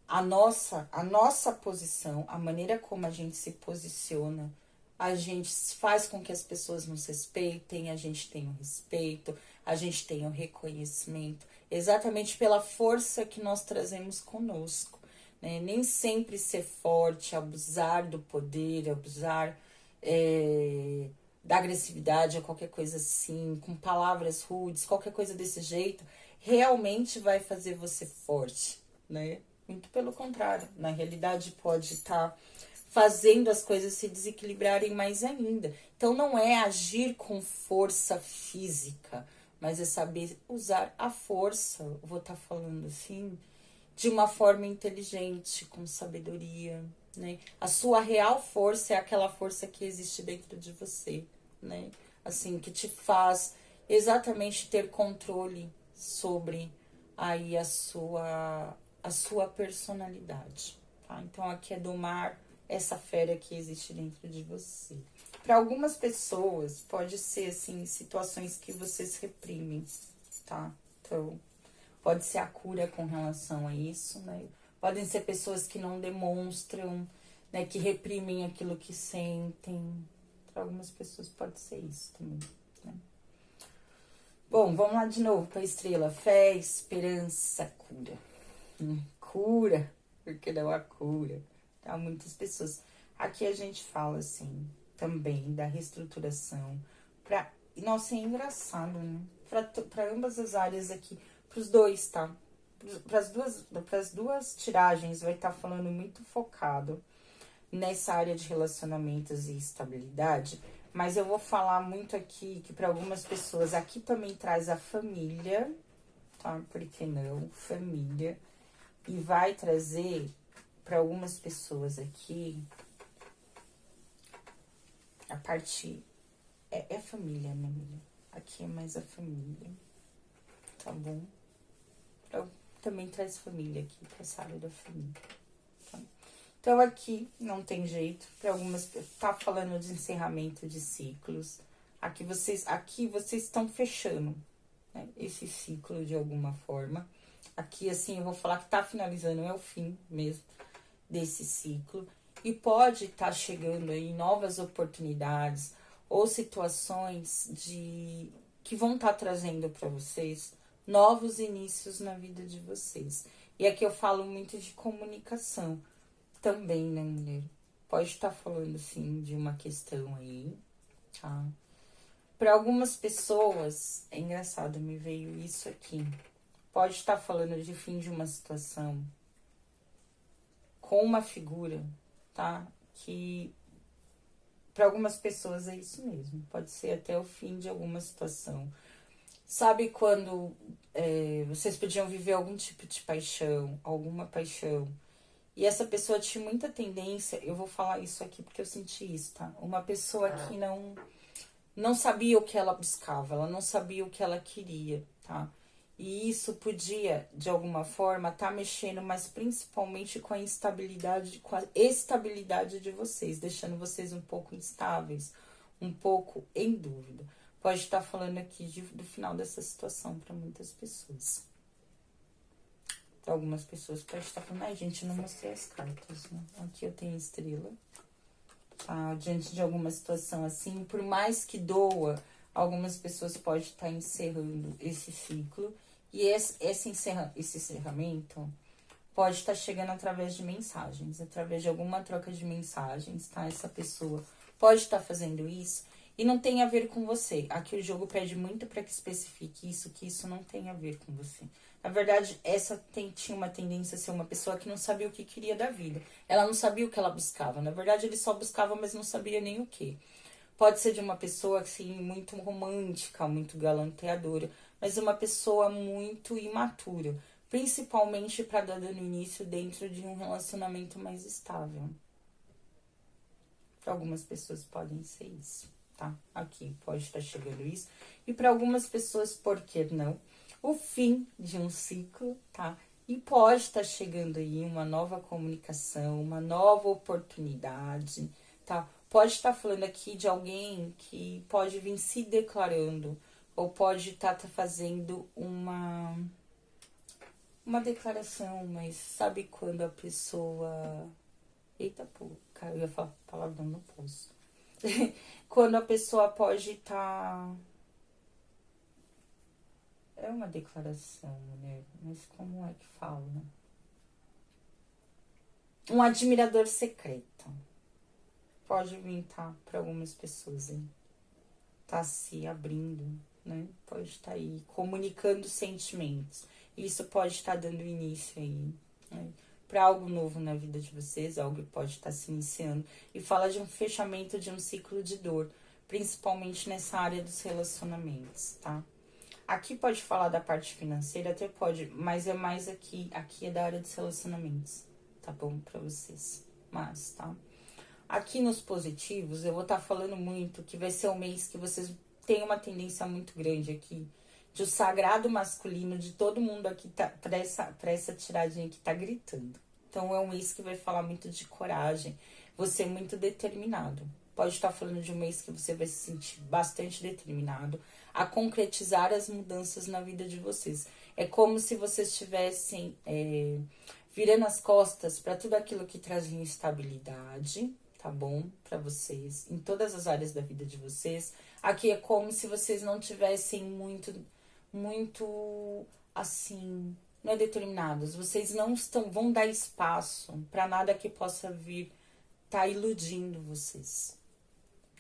A nossa posição, a maneira como a gente se posiciona, a gente faz com que as pessoas nos respeitem, a gente tenha o respeito, a gente tenha o reconhecimento, exatamente pela força que nós trazemos conosco, né? Nem sempre ser forte, abusar do poder, abusar da agressividade ou qualquer coisa assim, com palavras rudes, qualquer coisa desse jeito, realmente vai fazer você forte, né? Muito pelo contrário, na realidade pode estar fazendo as coisas se desequilibrarem mais ainda. Então não é agir com força física, mas é saber usar a força, vou estar falando assim, de uma forma inteligente, com sabedoria, né? A sua real força é aquela força que existe dentro de você, né? Assim, que te faz exatamente ter controle sobre aí a sua personalidade, tá? Então aqui é domar essa fera que existe dentro de você. Para algumas pessoas pode ser assim situações que vocês reprimem, tá? Então pode ser a cura com relação a isso, né? Podem ser pessoas que não demonstram, né? Que reprimem aquilo que sentem. Para algumas pessoas pode ser isso também, né? Bom, vamos lá de novo para a estrela. Fé, esperança, cura. Cura, porque não há cura. Tá? Muitas pessoas. Aqui a gente fala assim, também da reestruturação. Nossa, é engraçado, né? Para ambas as áreas aqui. Para os dois, tá? Para as duas tiragens vai estar falando muito focado nessa área de relacionamentos e estabilidade, mas eu vou falar muito aqui que para algumas pessoas aqui também traz a família, tá? Por que não? Família. E vai trazer para algumas pessoas aqui a parte é família, né, amiga? Aqui é mais a família, tá bom? Também traz família aqui, pra essa área da família. Tá? Então, aqui não tem jeito. Para algumas, tá falando de encerramento de ciclos. Aqui vocês estão fechando, né, esse ciclo de alguma forma. Aqui, assim, eu vou falar que tá finalizando, é o fim mesmo desse ciclo. E pode estar chegando aí novas oportunidades ou situações que vão estar trazendo para vocês novos inícios na vida de vocês. E aqui eu falo muito de comunicação também, né, mulher? Pode estar falando, sim, de uma questão aí, tá? Para algumas pessoas, é engraçado, me veio isso aqui. Pode estar falando de fim de uma situação com uma figura, tá? Que para algumas pessoas é isso mesmo. Pode ser até o fim de alguma situação. Sabe quando vocês podiam viver algum tipo de paixão, alguma paixão, e essa pessoa tinha muita tendência, eu vou falar isso aqui porque eu senti isso, tá? Uma pessoa que não sabia o que ela buscava, ela não sabia o que ela queria, tá? E isso podia, de alguma forma, estar mexendo, mas principalmente com a instabilidade, com a estabilidade de vocês, deixando vocês um pouco instáveis, um pouco em dúvida. Pode estar falando aqui do final dessa situação para muitas pessoas. Para algumas pessoas pode estar falando, ai, gente, eu não mostrei as cartas, né? Aqui eu tenho estrela. Tá? Diante de alguma situação assim, por mais que doa, algumas pessoas podem estar encerrando esse ciclo. E esse encerramento pode estar chegando através de mensagens, através de alguma troca de mensagens, tá? Essa pessoa pode estar fazendo isso e não tem a ver com você. Aqui o jogo pede muito para que especifique isso, que isso não tem a ver com você. Na verdade, tinha uma tendência a ser uma pessoa que não sabia o que queria da vida. Ela não sabia o que ela buscava. Na verdade, ele só buscava, mas não sabia nem o que. Pode ser de uma pessoa, assim, muito romântica, muito galanteadora, mas uma pessoa muito imatura. Principalmente para dar dando início dentro de um relacionamento mais estável. Para algumas pessoas podem ser isso, tá? Aqui pode estar chegando isso. E para algumas pessoas, por que não? O fim de um ciclo, tá? E pode estar chegando aí uma nova comunicação, uma nova oportunidade, tá? Pode estar falando aqui de alguém que pode vir se declarando, ou pode estar fazendo uma declaração, mas sabe quando a pessoa... Eita, pô, cara, eu ia falar palavrão, não posso. Quando a pessoa pode estar... É uma declaração, né? Mas como é que fala, né? Um admirador secreto. pode vir, tá? Para algumas pessoas aí. Tá se abrindo, né? Pode estar aí comunicando sentimentos. Isso pode estar dando início aí, né? Para algo novo na vida de vocês, algo que pode estar se iniciando. E fala de um fechamento de um ciclo de dor, principalmente nessa área dos relacionamentos, tá? Aqui pode falar da parte financeira, até pode, mas é mais aqui é da área dos relacionamentos, tá bom? Para vocês, mas, tá? Aqui nos positivos, eu vou estar falando muito que vai ser um mês que vocês têm uma tendência muito grande aqui de o sagrado masculino de todo mundo aqui tá para essa tiradinha que tá gritando. Então é um mês que vai falar muito de coragem, você é muito determinado. Pode estar falando de um mês que você vai se sentir bastante determinado a concretizar as mudanças na vida de vocês. É como se vocês estivessem virando as costas para tudo aquilo que trazia instabilidade, tá bom? Para vocês, em todas as áreas da vida de vocês. Aqui é como se vocês não tivessem muito, assim, não é determinados. Vocês não vão dar espaço para nada que possa vir tá iludindo vocês.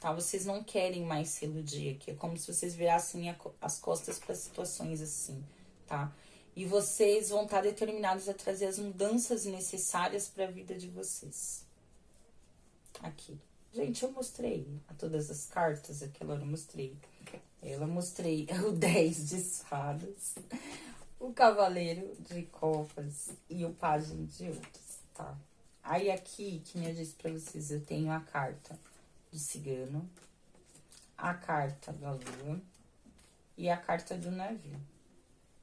Tá? Vocês não querem mais se iludir aqui. É como se vocês virassem as costas para situações assim, tá? E vocês vão estar determinados a trazer as mudanças necessárias para a vida de vocês. Aqui. Gente, eu mostrei a todas as cartas, aquela hora eu mostrei. Eu mostrei o 10 de espadas, o cavaleiro de copas e o pajem de ouros, tá? Aí aqui, que eu disse pra vocês, eu tenho a carta do cigano, a carta da lua e a carta do navio.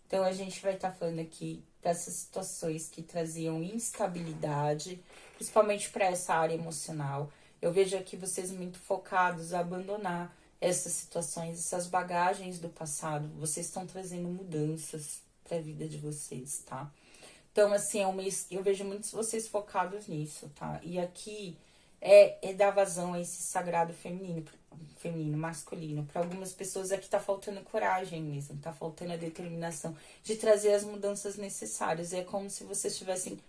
Então, a gente vai estar falando aqui dessas situações que traziam instabilidade, principalmente para essa área emocional. Eu vejo aqui vocês muito focados a abandonar essas situações, essas bagagens do passado. Vocês estão trazendo mudanças para a vida de vocês, tá? Então, assim, é um mês que eu vejo muitos vocês focados nisso, tá? E aqui é dar vazão a esse sagrado feminino, masculino. Para algumas pessoas aqui tá faltando coragem mesmo, tá faltando a determinação de trazer as mudanças necessárias. É como se vocês estivessem,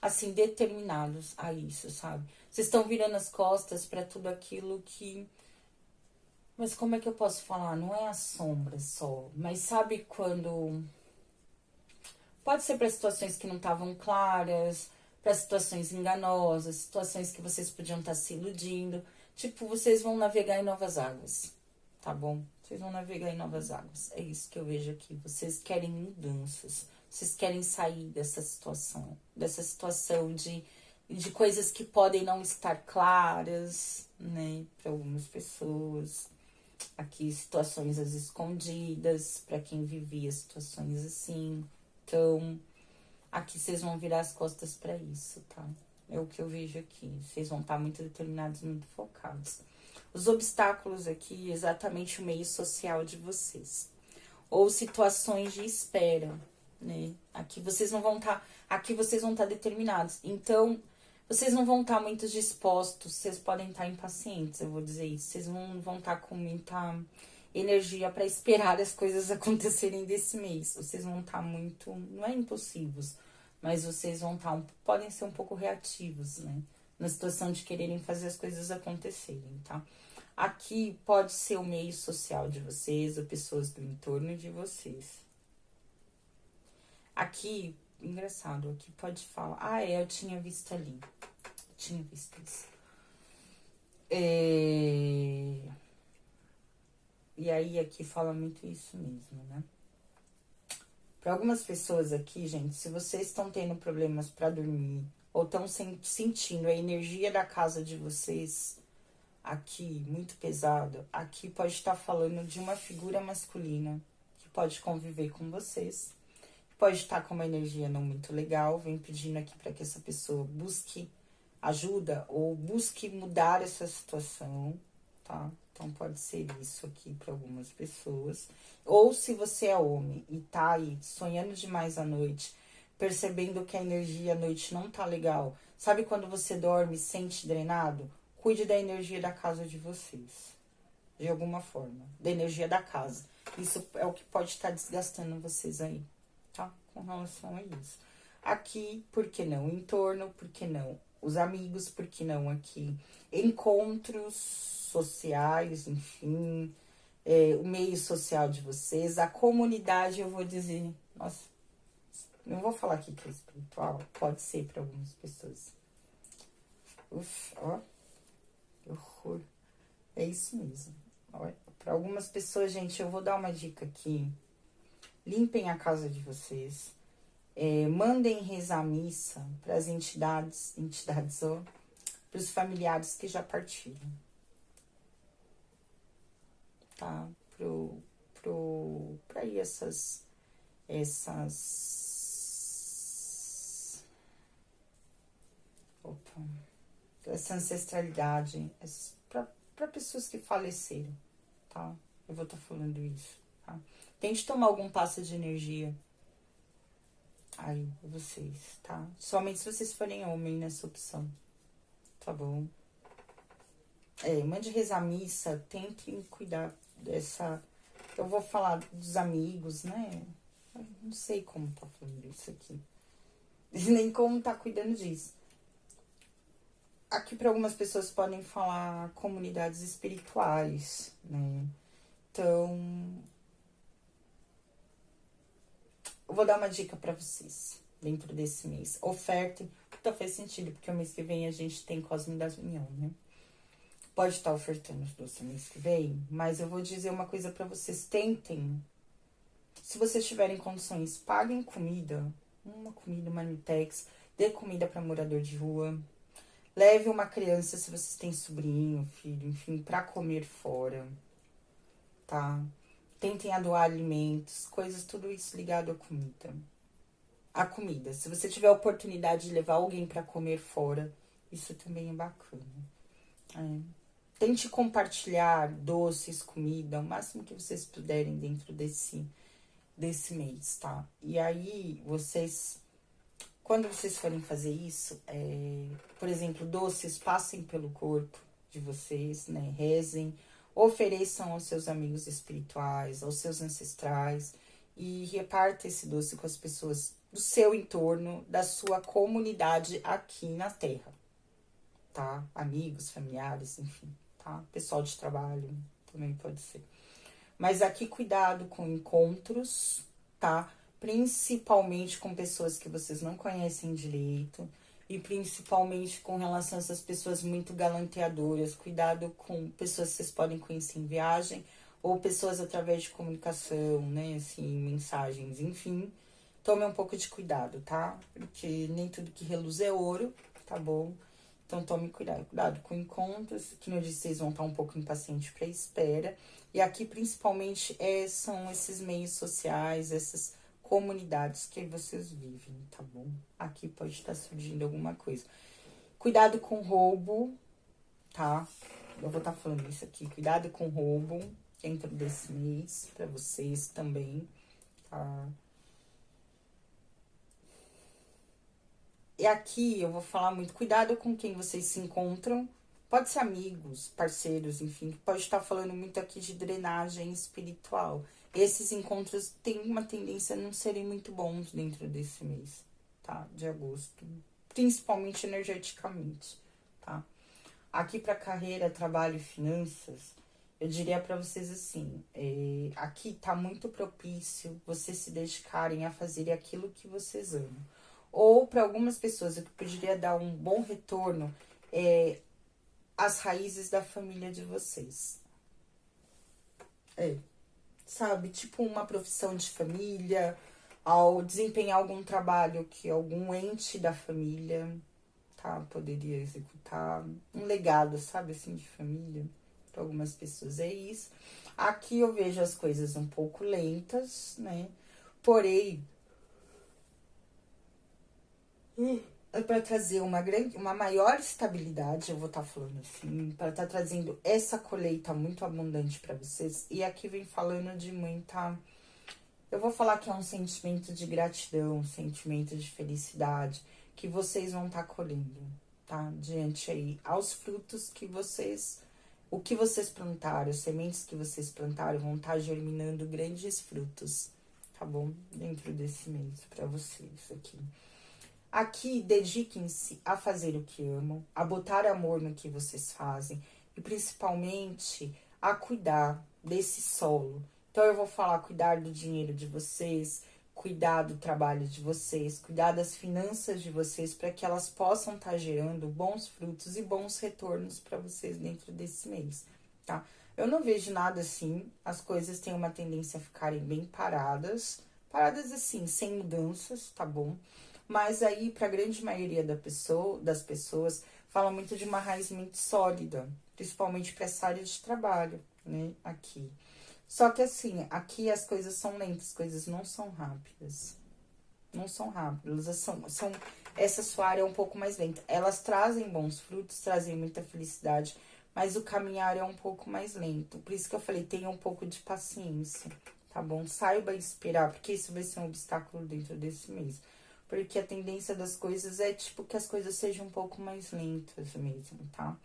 assim, determinados a isso, sabe? Vocês estão virando as costas para tudo aquilo que... Mas como é que eu posso falar? Não é a sombra só, mas sabe quando... Pode ser para situações que não estavam claras, para situações enganosas, situações que vocês podiam estar se iludindo. Tipo, vocês vão navegar em novas águas, tá bom? Vocês vão navegar em novas águas. É isso que eu vejo aqui. Vocês querem mudanças. Vocês querem sair dessa situação de coisas que podem não estar claras, né? Para algumas pessoas. Aqui, situações às escondidas, para quem vivia situações assim. Então, aqui vocês vão virar as costas para isso, tá? É o que eu vejo aqui. Vocês vão estar muito determinados, muito focados. Os obstáculos aqui, exatamente o meio social de vocês. Ou situações de espera, né? Aqui vocês não vão estar... Aqui vocês vão estar determinados. Então, vocês não vão estar muito dispostos. Vocês podem estar impacientes, eu vou dizer isso. Vocês não vão estar com muita energia para esperar as coisas acontecerem desse mês. Vocês vão estar muito... Não é impulsivos, mas vocês vão estar, podem ser um pouco reativos, né? Na situação de quererem fazer as coisas acontecerem, tá? Aqui pode ser o meio social de vocês, ou pessoas do entorno de vocês. Aqui, engraçado, aqui pode falar... Ah, eu tinha visto ali. Eu tinha visto isso. E aí, aqui fala muito isso mesmo, né? Para algumas pessoas aqui, gente, se vocês estão tendo problemas para dormir ou estão sentindo a energia da casa de vocês aqui muito pesado, aqui pode estar falando de uma figura masculina que pode conviver com vocês, pode estar com uma energia não muito legal, vem pedindo aqui para que essa pessoa busque ajuda ou busque mudar essa situação, tá? Então, pode ser isso aqui para algumas pessoas. Ou se você é homem e tá aí sonhando demais à noite, percebendo que a energia à noite não tá legal. Sabe quando você dorme e sente drenado? Cuide da energia da casa de vocês. De alguma forma. Da energia da casa. Isso é o que pode estar desgastando vocês aí, tá? Com relação a isso. Aqui, por que não? Entorno, por que não? Os amigos, por que não aqui? Encontros sociais, enfim, o meio social de vocês, a comunidade, eu vou dizer, nossa, não vou falar aqui que é espiritual, pode ser para algumas pessoas. Uf, ó, que horror. É isso mesmo. Para algumas pessoas, gente, eu vou dar uma dica aqui. Limpem a casa de vocês. Mandem rezar missa para as entidades, ó, para os familiares que já partiram. Tá? Para aí essas opa, essa ancestralidade, para pessoas que faleceram, tá? Eu vou estar falando isso, tá? Tente tomar algum passo de energia aí, vocês, tá? Somente se vocês forem homem nessa opção, tá bom? Mande rezar missa, tentem cuidar dessa... Eu vou falar dos amigos, né? Eu não sei como tá falando isso aqui. Nem como tá cuidando disso. Aqui para algumas pessoas podem falar comunidades espirituais, né? Então, eu vou dar uma dica para vocês dentro desse mês. Ofertem, puta, faz sentido, porque o mês que vem a gente tem Cosme das União, né? Pode estar ofertando os doces mês que vem, mas eu vou dizer uma coisa para vocês, tentem. Se vocês tiverem condições, paguem comida, uma marmitex, dê comida para morador de rua. Leve uma criança, se vocês têm sobrinho, filho, enfim, para comer fora, tá? Tentem doar alimentos, coisas, tudo isso ligado à comida. A comida, se você tiver a oportunidade de levar alguém para comer fora, isso também é bacana. Tente compartilhar doces, comida, o máximo que vocês puderem dentro desse mês, tá? E aí, vocês, quando vocês forem fazer isso, por exemplo, doces, passem pelo corpo de vocês, né? Rezem, ofereçam aos seus amigos espirituais, aos seus ancestrais, e reparta esse doce com as pessoas do seu entorno, da sua comunidade aqui na Terra, tá? Amigos, familiares, enfim, tá? Pessoal de trabalho também pode ser. Mas aqui cuidado com encontros, tá? Principalmente com pessoas que vocês não conhecem direito. E principalmente com relação a essas pessoas muito galanteadoras. Cuidado com pessoas que vocês podem conhecer em viagem. Ou pessoas através de comunicação, né? Assim, mensagens, enfim. Tome um pouco de cuidado, tá? Porque nem tudo que reluz é ouro, tá bom? Então, tome cuidado com encontros, que eu disse, vocês vão estar um pouco impacientes para espera. E aqui, principalmente, são esses meios sociais, essas comunidades que vocês vivem, tá bom? Aqui pode estar surgindo alguma coisa. Cuidado com roubo, tá? Eu vou estar falando isso aqui. Cuidado com roubo dentro desse mês, para vocês também, tá? E aqui eu vou falar muito, cuidado com quem vocês se encontram. Pode ser amigos, parceiros, enfim. Pode estar falando muito aqui de drenagem espiritual. Esses encontros têm uma tendência a não serem muito bons dentro desse mês, tá? De agosto. Principalmente energeticamente, tá? Aqui para carreira, trabalho e finanças, eu diria para vocês assim, aqui tá muito propício vocês se dedicarem a fazer aquilo que vocês amam. Ou para algumas pessoas, o que poderia dar um bom retorno as raízes da família de vocês. Sabe? Tipo uma profissão de família, ao desempenhar algum trabalho que algum ente da família, tá? Poderia executar. Um legado, sabe? Assim, de família. Para algumas pessoas é isso. Aqui eu vejo as coisas um pouco lentas, né? Porém, para trazer uma maior estabilidade, eu vou estar falando assim, para estar trazendo essa colheita muito abundante para vocês. E aqui vem falando de muita, eu vou falar que é um sentimento de gratidão, um sentimento de felicidade que vocês vão estar colhendo, tá? Diante aí aos frutos que vocês, o que vocês plantaram, as sementes que vocês plantaram vão estar germinando grandes frutos, tá bom? Dentro desse mês para vocês aqui. Aqui, dediquem-se a fazer o que amam, a botar amor no que vocês fazem e principalmente a cuidar desse solo. Então eu vou falar cuidar do dinheiro de vocês, cuidar do trabalho de vocês, cuidar das finanças de vocês para que elas possam estar gerando bons frutos e bons retornos para vocês dentro desse mês, tá? Eu não vejo nada assim, as coisas têm uma tendência a ficarem bem paradas, paradas assim, sem mudanças, tá bom? Mas aí, para a grande maioria das pessoas, fala muito de uma raiz muito sólida, principalmente para essa área de trabalho, né? Aqui. Só que assim, aqui as coisas são lentas, as coisas não são rápidas. Não são rápidas, essa sua área é um pouco mais lenta. Elas trazem bons frutos, trazem muita felicidade, mas o caminhar é um pouco mais lento. Por isso que eu falei, tenha um pouco de paciência, tá bom? Saiba esperar, porque isso vai ser um obstáculo dentro desse mês. Porque a tendência das coisas é, tipo, que as coisas sejam um pouco mais lentas mesmo, tá?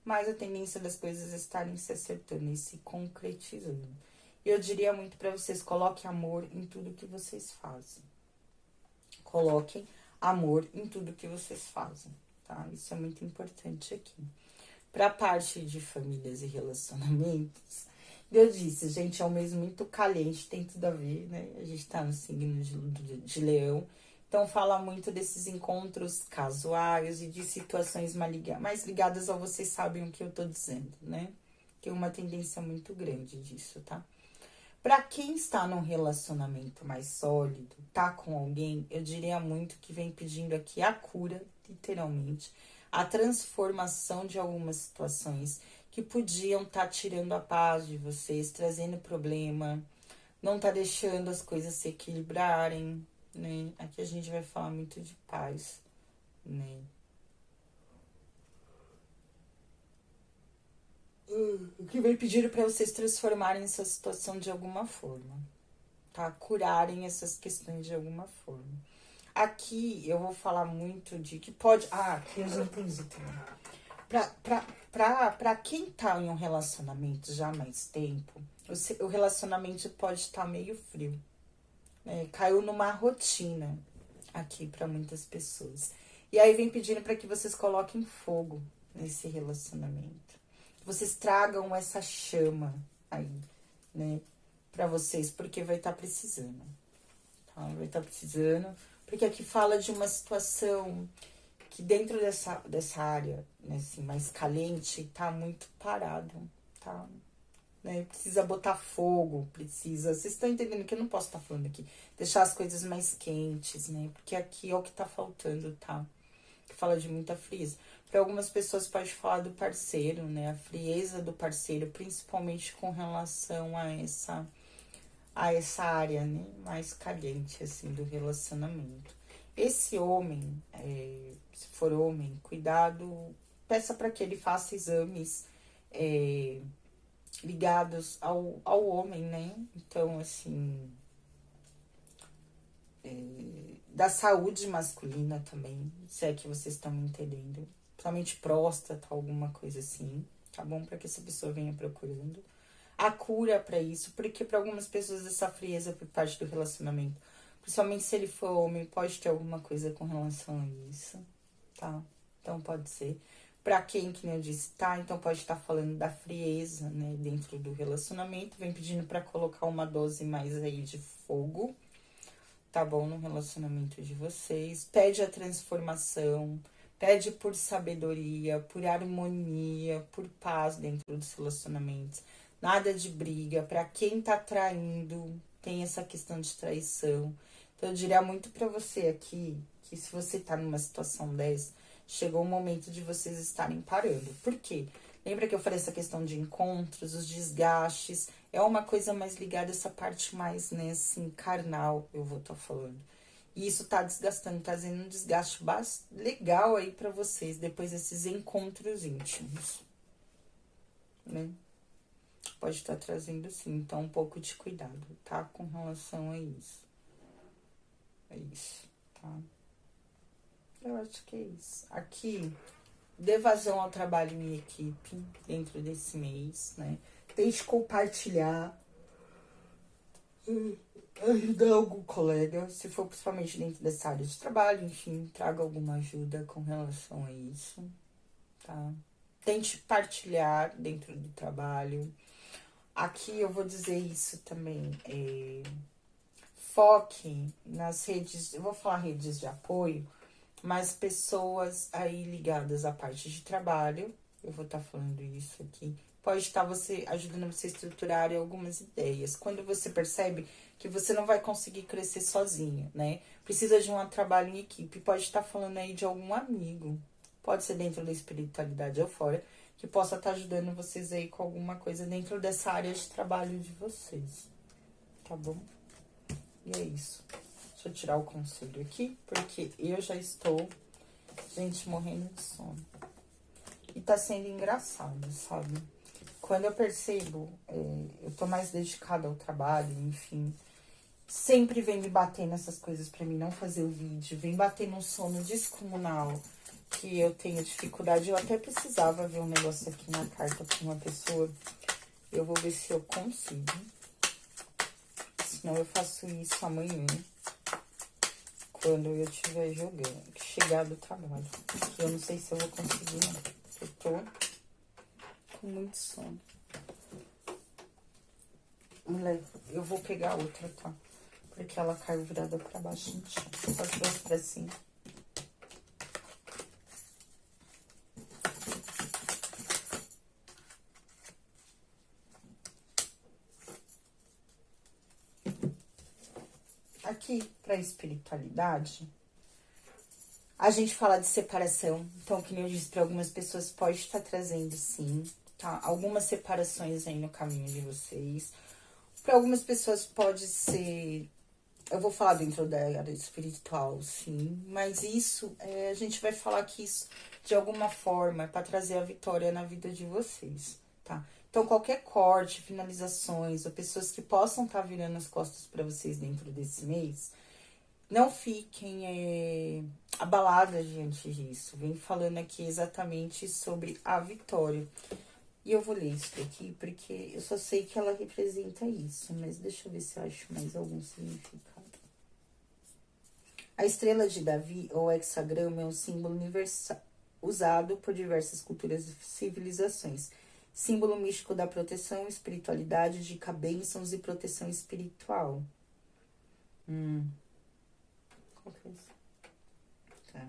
Mas a tendência das coisas estarem se acertando e se concretizando. Eu diria muito para vocês, coloquem amor em tudo que vocês fazem. Coloquem amor em tudo que vocês fazem, tá? Isso é muito importante aqui. Pra parte de famílias e relacionamentos, eu disse, gente, é um mês muito caliente, tem tudo a ver, né? A gente tá no signo de leão. Então, fala muito desses encontros casuais e de situações mais ligadas a vocês sabem o que eu tô dizendo, né? Tem uma tendência muito grande disso, tá? Pra quem está num relacionamento mais sólido, tá com alguém, eu diria muito que vem pedindo aqui a cura, literalmente, a transformação de algumas situações que podiam estar tirando a paz de vocês, trazendo problema, não tá deixando as coisas se equilibrarem, né? Aqui a gente vai falar muito de paz, né? O que vem pedir para vocês transformarem essa situação de alguma forma, tá? Curarem essas questões de alguma forma. Aqui eu vou falar muito de que pode. Ah, aqui eu já entendi também. Pra quem tá em um relacionamento já há mais tempo, o relacionamento pode estar meio frio, né? Caiu numa rotina aqui para muitas pessoas. E aí vem pedindo para que vocês coloquem fogo nesse relacionamento. Que vocês tragam essa chama aí, né, para vocês, porque vai estar precisando. Tá? Vai estar precisando, porque aqui fala de uma situação que dentro dessa área, né, assim, mais caliente, tá muito parado, tá? Né? Precisa botar fogo, precisa. Vocês estão entendendo que eu não posso estar falando aqui. Deixar as coisas mais quentes, né? Porque aqui é o que tá faltando, tá? Que fala de muita frieza. Para algumas pessoas pode falar do parceiro, né? A frieza do parceiro, principalmente com relação a essa área, né? Mais caliente, assim, do relacionamento. Esse homem, se for homem, cuidado, peça para que ele faça exames ligados ao homem, né? Então, assim, da saúde masculina também, se é que vocês estão me entendendo. Principalmente próstata, alguma coisa assim, tá bom? Para que essa pessoa venha procurando. A cura para isso, porque para algumas pessoas essa frieza por parte do relacionamento, principalmente se ele for homem, pode ter alguma coisa com relação a isso, tá? Então pode ser. Pra quem, que nem eu disse, tá? Então pode estar falando da frieza, né? Dentro do relacionamento. Vem pedindo pra colocar uma dose mais aí de fogo, tá bom? No relacionamento de vocês. Pede a transformação. Pede por sabedoria, por harmonia, por paz dentro dos relacionamentos. Nada de briga. Pra quem tá traindo, tem essa questão de traição. Então eu diria muito pra você aqui, que se você tá numa situação dessa, chegou o momento de vocês estarem parando. Por quê? Lembra que eu falei essa questão de encontros, os desgastes? É uma coisa mais ligada a essa parte mais, né, assim, carnal, eu vou estar falando. E isso tá desgastando, trazendo um desgaste legal aí pra vocês, depois desses encontros íntimos, né? Pode estar trazendo, sim, então um pouco de cuidado, tá? Com relação a isso. É isso, tá? Eu acho que é isso. Aqui, dê vazão ao trabalho em equipe dentro desse mês, né? Tente compartilhar ajudar algum colega, se for principalmente dentro dessa área de trabalho, enfim, traga alguma ajuda com relação a isso, tá? Tente partilhar dentro do trabalho. Aqui eu vou dizer isso também, foque nas redes, eu vou falar redes de apoio, mas pessoas aí ligadas à parte de trabalho, eu vou estar falando isso aqui, pode estar você ajudando você a estruturar algumas ideias. Quando você percebe que você não vai conseguir crescer sozinho, né? Precisa de um trabalho em equipe, pode estar falando aí de algum amigo, pode ser dentro da espiritualidade ou fora, que possa estar ajudando vocês aí com alguma coisa dentro dessa área de trabalho de vocês, tá bom? E é isso. Deixa eu tirar o conselho aqui, porque eu já estou, gente, morrendo de sono. E tá sendo engraçado, sabe? Quando eu percebo, eu tô mais dedicada ao trabalho, enfim. Sempre vem me bater nessas coisas pra mim não fazer o vídeo. Vem bater num sono descomunal, que eu tenho dificuldade. Eu até precisava ver um negócio aqui na carta pra uma pessoa. Eu vou ver se eu consigo. Senão eu faço isso amanhã, quando eu estiver jogando, chegar do trabalho. Eu não sei se eu vou conseguir, não. Eu tô com muito sono. Moleque, eu vou pegar outra, tá? Porque ela caiu virada pra baixo no chão. Só as duas pra cima. Aqui, pra espiritualidade, a gente fala de separação. Então, que nem eu disse, pra algumas pessoas pode estar trazendo, sim, tá? Algumas separações aí no caminho de vocês. Para algumas pessoas pode ser, eu vou falar dentro da área espiritual, sim, mas isso, a gente vai falar que isso, de alguma forma, é para trazer a vitória na vida de vocês, tá? Então, qualquer corte, finalizações, ou pessoas que possam estar virando as costas para vocês dentro desse mês, não fiquem abaladas diante disso. Vem falando aqui exatamente sobre a vitória. E eu vou ler isso daqui, porque eu só sei que ela representa isso, mas deixa eu ver se eu acho mais algum significado. A estrela de Davi, ou hexagrama, é um símbolo universal, usado por diversas culturas e civilizações. Símbolo místico da proteção, espiritualidade, de bênçãos e proteção espiritual. Qual que é isso? Tá.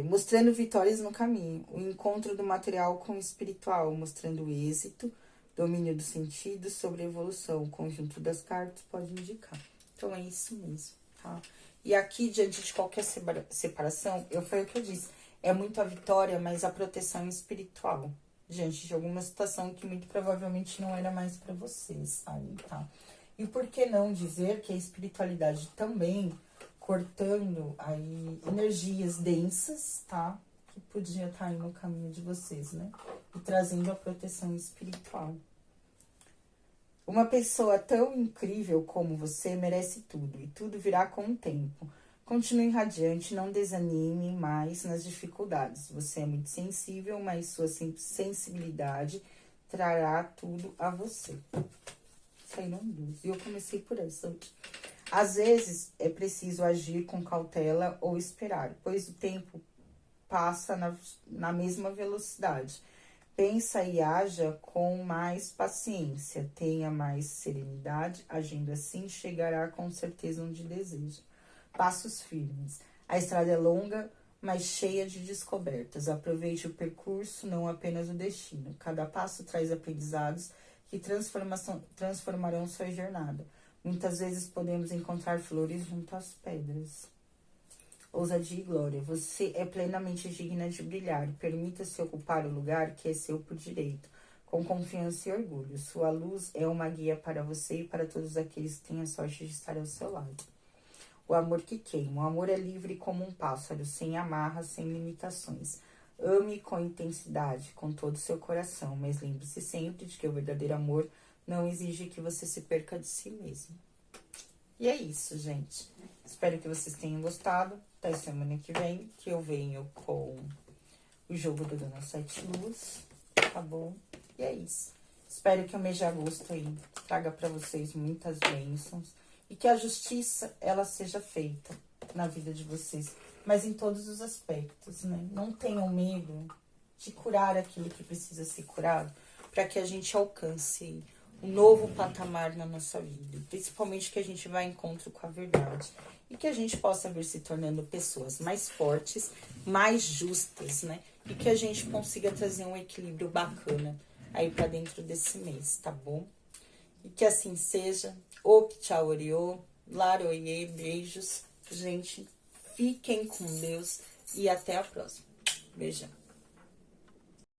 Mostrando vitórias no caminho, o encontro do material com o espiritual, mostrando o êxito, domínio dos sentidos sobre a evolução. O conjunto das cartas pode indicar. Então, é isso mesmo, tá? E aqui, diante de qualquer separação, foi o que eu disse, é muito a vitória, mas a proteção espiritual, diante de alguma situação que muito provavelmente não era mais para vocês, aí, tá? E por que não dizer que a espiritualidade também cortando aí energias densas, tá? Que podia estar aí no caminho de vocês, né? E trazendo a proteção espiritual. Uma pessoa tão incrível como você merece tudo, e tudo virá com o tempo. Continue radiante, não desanime mais nas dificuldades. Você é muito sensível, mas sua sensibilidade trará tudo a você. Saíram duas. E eu comecei por essa hoje. Às vezes, é preciso agir com cautela ou esperar, pois o tempo passa na mesma velocidade. Pensa e haja com mais paciência, tenha mais serenidade, agindo assim, chegará com certeza onde deseja. Passos firmes. A estrada é longa, mas cheia de descobertas. Aproveite o percurso, não apenas o destino. Cada passo traz aprendizados que transformarão sua jornada. Muitas vezes podemos encontrar flores junto às pedras. Ousadia e glória. Você é plenamente digna de brilhar. Permita-se ocupar o lugar que é seu por direito, com confiança e orgulho. Sua luz é uma guia para você e para todos aqueles que têm a sorte de estar ao seu lado. O amor que queima. O amor é livre como um pássaro, sem amarras, sem limitações. Ame com intensidade, com todo o seu coração, mas lembre-se sempre de que o verdadeiro amor não exige que você se perca de si mesmo. E é isso, gente. Espero que vocês tenham gostado. Até semana que vem, que eu venho com o jogo do Dona Sete Luz, tá bom? E é isso. Espero que o mês de agosto aí traga para vocês muitas bênçãos e que a justiça, ela seja feita na vida de vocês, mas em todos os aspectos, né? Não tenham medo de curar aquilo que precisa ser curado para que a gente alcance um novo patamar na nossa vida, principalmente que a gente vá em encontro com a verdade e que a gente possa vir se tornando pessoas mais fortes, mais justas, né? E que a gente consiga trazer um equilíbrio bacana aí para dentro desse mês, tá bom? E que assim seja. Tchau, Oriô, Laroie, beijos. Gente, fiquem com Deus e até a próxima. Beijão.